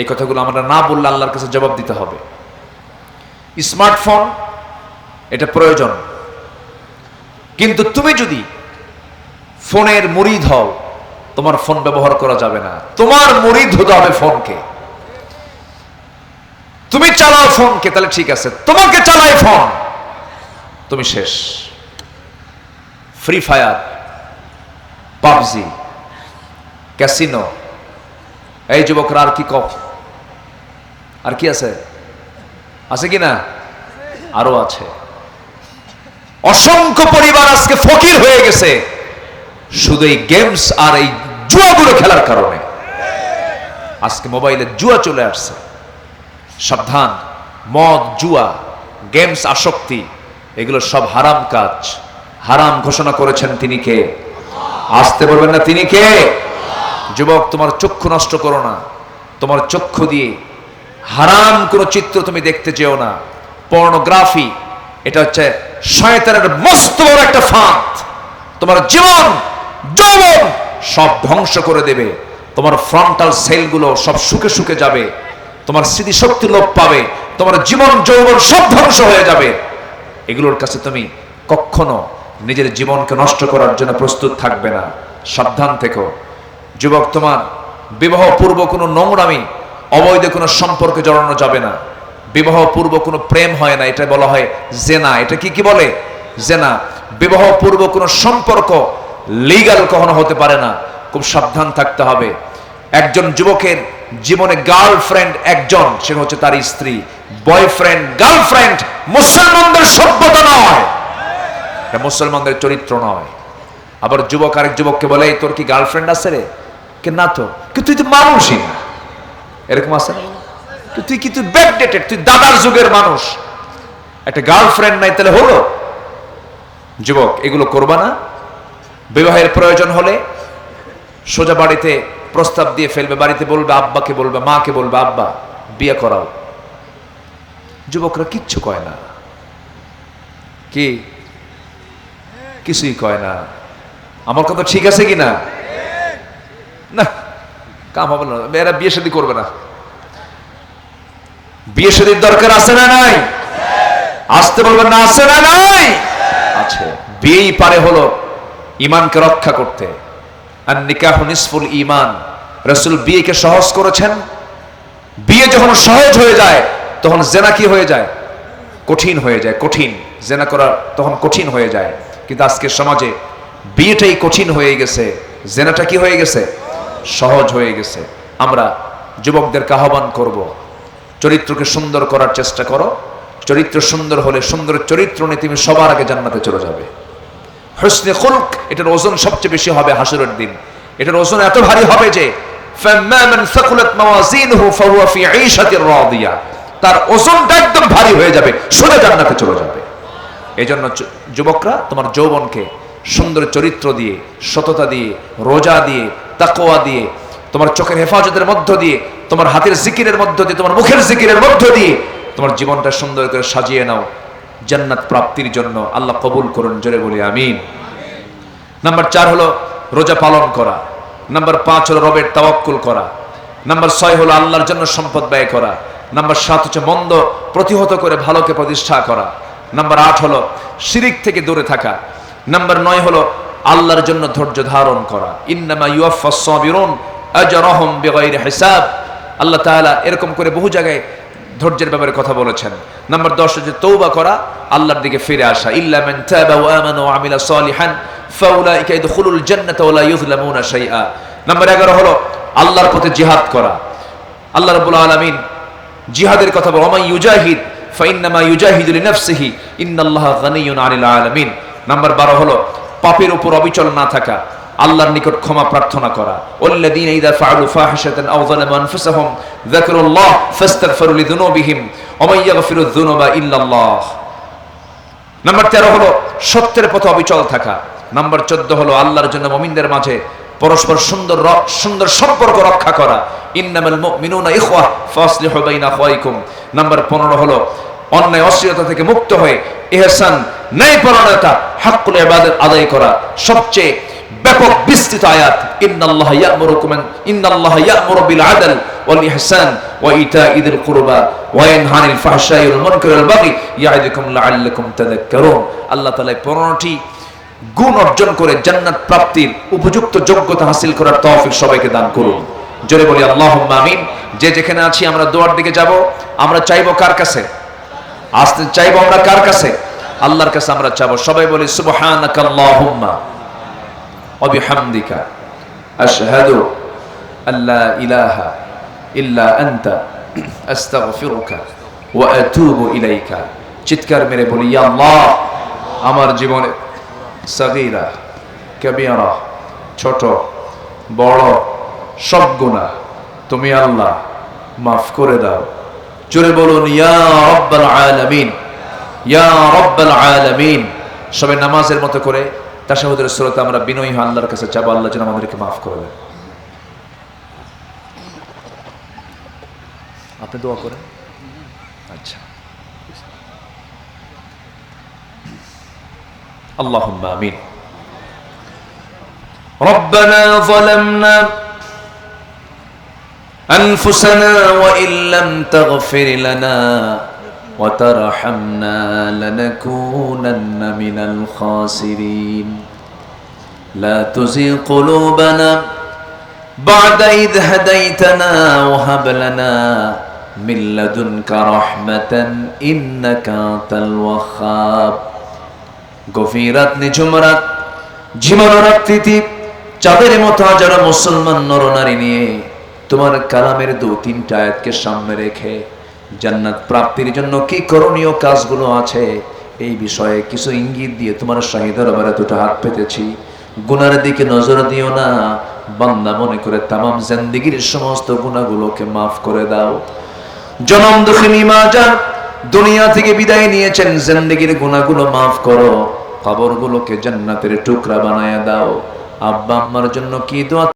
এই কথাগুলো আমরা না বললে আল্লাহর কাছে জবাব দিতে হবে। স্মার্টফোন এটা প্রয়োজন, কিন্তু তুমি যদি ফোনের মুরিদ হও, তোমার ফোন ব্যবহার করা যাবে না। তোমার মুরিদ হতে হবে ফোনকে। তুমি চালাও ফোনকে, তাহলে ঠিক আছে। তোমাকে চালায় ফোন, তুমি শেষ। ফ্রি ফায়ার, পাবজি, ক্যাসিনো, এই যুবকরা আর কি কফ, আর কি আছে? আছে কি না? আরো আছে। অসংখ্য পরিবার আজকে ফকির হয়ে গেছে শুধু এই গেমস আর এই জুয়াগুলো খেলার কারণে। আজকে মোবাইলে জুয়া চলে আসছে। সাবধান, মদ, জুয়া, গেমস, আসক্তি, এগুলো সব হারাম কাজ। হারাম ঘোষণা করেছেন তিনি কে? আসতে বলবেন না তিনি কে? যুবক, তোমার চক্ষু নষ্ট করো না। তোমার চক্ষু দিয়ে হারাম কোন চিত্র তুমি দেখতে যেও না। পর্নোগ্রাফি এটা হচ্ছে শয়তানের মস্ত বড় একটা ফাঁদ। তোমার জীবন যৌবন সব ধ্বংস করে দেবে। তোমার ফ্রন্টাল সেলগুলো সব শুকে শুকে যাবে। তোমার স্মৃতিশক্তি লোপ পাবে। তোমার জীবন যৌবন সব ধ্বংস হয়ে যাবে। এগুলোর কাছে তুমি কখনো নিজের জীবনকে নষ্ট করার জন্য প্রস্তুত থাকবে না। সাবধান থেকো যুবক। তোমার বিবাহ পূর্ব কোনো নোংরামি, অবৈধ কোনো সম্পর্কে জড়ানো যাবে না। বিবাহ পূর্ব কোনো প্রেম হয় না, এটা বলা হয় জেনা। এটা কি বলে? জেনা। বিবাহ পূর্ব কোনো সম্পর্ক লিগ্যাল কখনো হতে পারে না। খুব সাবধান থাকতে হবে। একজন যুবকের জীবনে গার্লফ্রেন্ড একজন, সে হচ্ছে তার স্ত্রী। বয়ফ্রেন্ড, গার্লফ্রেন্ড মুসলমানদের সভ্যতা নয়, এটা মুসলমানদের চরিত্র নয়। আবার যুবক আরেক যুবককে বলে, তোর কি গার্লফ্রেন্ড আছে রে? কে না তো, কিন্তু তুই তো মানুষই না। এরকম আছে না? তুই কি তুই ব্যাকডেটেড, তুই দাদার যুগের মানুষ, একটা গার্লফ্রেন্ড নাই, তাহলে হলো? যুবক, এগুলো করবা না। বিবাহের প্রয়োজন হলে সোজা বাড়িতে প্রস্তাব দিয়ে ফেলবে। বাড়িতে বলবে, আব্বাকে বলবে, মাকে বলবে, আব্বা বিয়ে করাও। যুবকরা কিচ্ছু কয় না। কি? কিছুই কয় না। আমার কথা ঠিক আছে কি না? না, কাম হবে না। এরা বিয়ে শাদী করবে না। বিয়ে শাদীর দরকার আছে না নাই? আসতে বলবেন না, আছে না নাই? আছে। বিয়েই পারে হলো ইমানকে রক্ষা করতে। আর নিকাহু নিসফুল ঈমান। রাসূল বিয়েকে সহজ করেছেন। বিয়ে যখন সহজ হয়ে যায় তখন জেনা কি হয়ে যায়? কঠিন হয়ে যায়। কঠিন জেনা করা তখন কঠিন হয়ে যায়। কিন্তু আজকের সমাজে বিয়েটাই কঠিন হয়ে গেছে, জেনাটা কি হয়ে গেছে? সহজ হয়ে গেছে। আমরা যুবকদেরকে আহ্বান করব, চরিত্রকে সুন্দর করার চেষ্টা করো। চরিত্র সুন্দর হলে, সুন্দর চরিত্র নিয়ে তুমি সবার আগে জান্নাতে চলে যাবে। হুসনে খুলক, এটার ওজন সবচেয়ে বেশি হবে হাসরের দিন। এটার ওজন এত ভারী হবে যে ফাম্মা মান সাকুলাত মাওয়াজিনহু ফাহুয়া ফি ঈশাতির রাদিয়া, তার ওজনটা একদম ভারী হয়ে যাবে, সোজা জান্নাতে চলে যাবে। এজন্য যুবকরা, তোমার যৌবনকে সুন্দর চরিত্র দিয়ে, সততা দিয়ে, রোজা দিয়ে, তাকওয়া দিয়ে, তোমার চোখের হেফাজতের মধ্য দিয়ে, তোমার হাতের জিকিরের মধ্য দিয়ে, তোমার মুখের জিকিরের মধ্য দিয়ে তোমার জীবনটা সুন্দর করে সাজিয়ে নাও জান্নাত প্রাপ্তির জন্য। আল্লাহ কবুল করুন, জোরে বলি আমিন। নাম্বার 4 হলো রোজা পালন করা। নাম্বার 5 হলো রবের তাওয়াক্কুল করা। নাম্বার 6 হলো আল্লাহর জন্য সম্পদ ব্যয় করা। নাম্বার 7 হচ্ছে মন্দ প্রতিহত করে ভালোকে প্রতিষ্ঠা করা। নাম্বার 8 হলো শিরিক থেকে দূরে থাকা। নাম্বার 9 হলো আল্লাহর জন্য ধৈর্য ধারণ করা। ইন্নামা ইউয়াফফাস সাবিরুন আজরাহুম বিগাইরি হিসাব। আল্লাহ তাআলা এরকম করে বহু জায়গায় ধৈর্যের ব্যাপারে কথা বলেছেন। নাম্বার 10 হচ্ছে তওবা করা, আল্লাহর দিকে ফিরে আসা। ইল্লা মান তাবা ওয়া আমানা ওয়া আমিলা সালিহান ফাউলাইকা ইয়াদখুলুল জান্নাতা ওয়া লা ইউযলামুনা শাইআ। নাম্বার 11 হলো আল্লাহর পথে জিহাদ করা। আল্লাহ রাব্বুল আলামিন জিহাদের কথা বলেন, ওয়া মান ইউজাহিদ ফাইন্নামা ইউজাহিদু লিনাফসিহি ইন্নাল্লাহা গানিয়্যুন আনিল আলামিন। নাম্বার 12 হলো পাপের উপর অবিচল না থাকা, আল্লাহর নিকট ক্ষমা প্রার্থনা করা। ওয়াল্লাযীনা ইযা ফাআলু ফাহিশাতান আও যালামু আনফুসাহুম যাকারুল্লাহ ফাস্তাগফিরু লিযুনুবিহিম ওয়া মান ইয়াগফিরুয যুনুবা ইল্লাল্লাহ। নাম্বার 13 হলো সত্যের পথে অবিচল থাকা। নাম্বার 14 হলো আল্লাহর জন্য মুমিনদের মাঝে পরস্পর সুন্দর সম্পর্ক রক্ষা করা। ইন্নামাল মুমিনুনা ইখওয়া ফাসলিহু বাইনা আখওয়াইকুম। নাম্বার 15 হলো অন্যায় অশ্লীলতা থেকে মুক্ত হয়ে ইহসান, ন্যায়পরায়ণতা, হাক্কুল ইবাদত আদায় করা। সবচেয়ে ব্যাপক বিস্তৃত আয়াত, ইন্নাল্লাহা ইয়া'মুরু বিল আদল ওয়াল ইহসান ওয়া ইতা'i যিল কুরবা ওয়া ইয়ানহা আনিল ফাহশাই ওয়াল মুনকারি ওয়াল বাগই ইয়া'iদুকুম লাআল্লাকুম তাযাক্কারুন। আল্লাহ তাআলা 15টি গুণ অর্জন করে জান্নাত প্রাপ্তির উপযুক্ত যোগ্যতা হাসিল করার তৌফিক সবাইকে দান করুন। জোরে বলি আল্লাহুম্মা আমিন। যে যেখানে আছি আমরা দোয়ার দিকে যাব। আমরা চাইবো কার কাছে? আসতে চাইবো আমরা কার কাছে? আল্লাহর কাছে আমরা চাইবো। সবাই বলি সুবহানাকাল্লাহুম্মা ওয়া বিহামদিকা আশহাদু আল্লা ইলাহা ইল্লা আনতা আস্তাগফিরুকা ওয়া আতুবু ইলাইকা। চিৎকার মেরে বলি, ইয়া আল্লাহ, আমার জীবনে সাগীরা কবীরা, ছোট বড় সব গুনাহ তুমি আল্লাহ মাফ করে দাও। জোরে বলুন, ইয়া রাব্বাল আলামিন, ইয়া রাব্বাল আলামিন। সবাই নামাজের মতো করে তাশাহুদের সূরাতে আমরা বিনয়ী হয়ে আল্লাহর কাছে চাবো, আল্লাহ যেন আমাদেরকে মাফ করে দেন। আপনি দোয়া করেন। আচ্ছা, আল্লাহুম্মা আমিন। ربنا ظلمنا أنفسنا وإن لم تغفر لنا وترحمنا لنكونن من الخاسرين لا تزغ قلوبنا بعد إذ هديتنا وهب لنا من لدنك رحمة إنك أنت الوهاب গভীরাত নিঝুম রাত, ঝিমানো রাত্রিতে চাঁদের মতো হাজারো মুসলমান নরনারী নিয়ে তোমার কালামের 2-3টা আয়াতকে সামনে রেখে জান্নাত প্রাপ্তির জন্য কি করণীয় কাজগুলো আছে এই বিষয়ে কিছু ইঙ্গিত দিয়ে তোমার শাহী দরবারে দুটো হাত পেতেছি। গুনার দিকে নজর দিও না, বান্দা মনে করে তামাম জিন্দেগীর সমস্ত গুনাহগুলোকে মাফ করে দাও। জনম দুঃখিনী মা যান দুনিয়া থেকে বিদায় নিয়েছেন, জিন্দেগীর গুনাহগুলো মাফ করো, কবরগুলোকে জান্নাতের টুকরা বানায়া দাও। আব্বা আম্মার জন্য কি দোয়া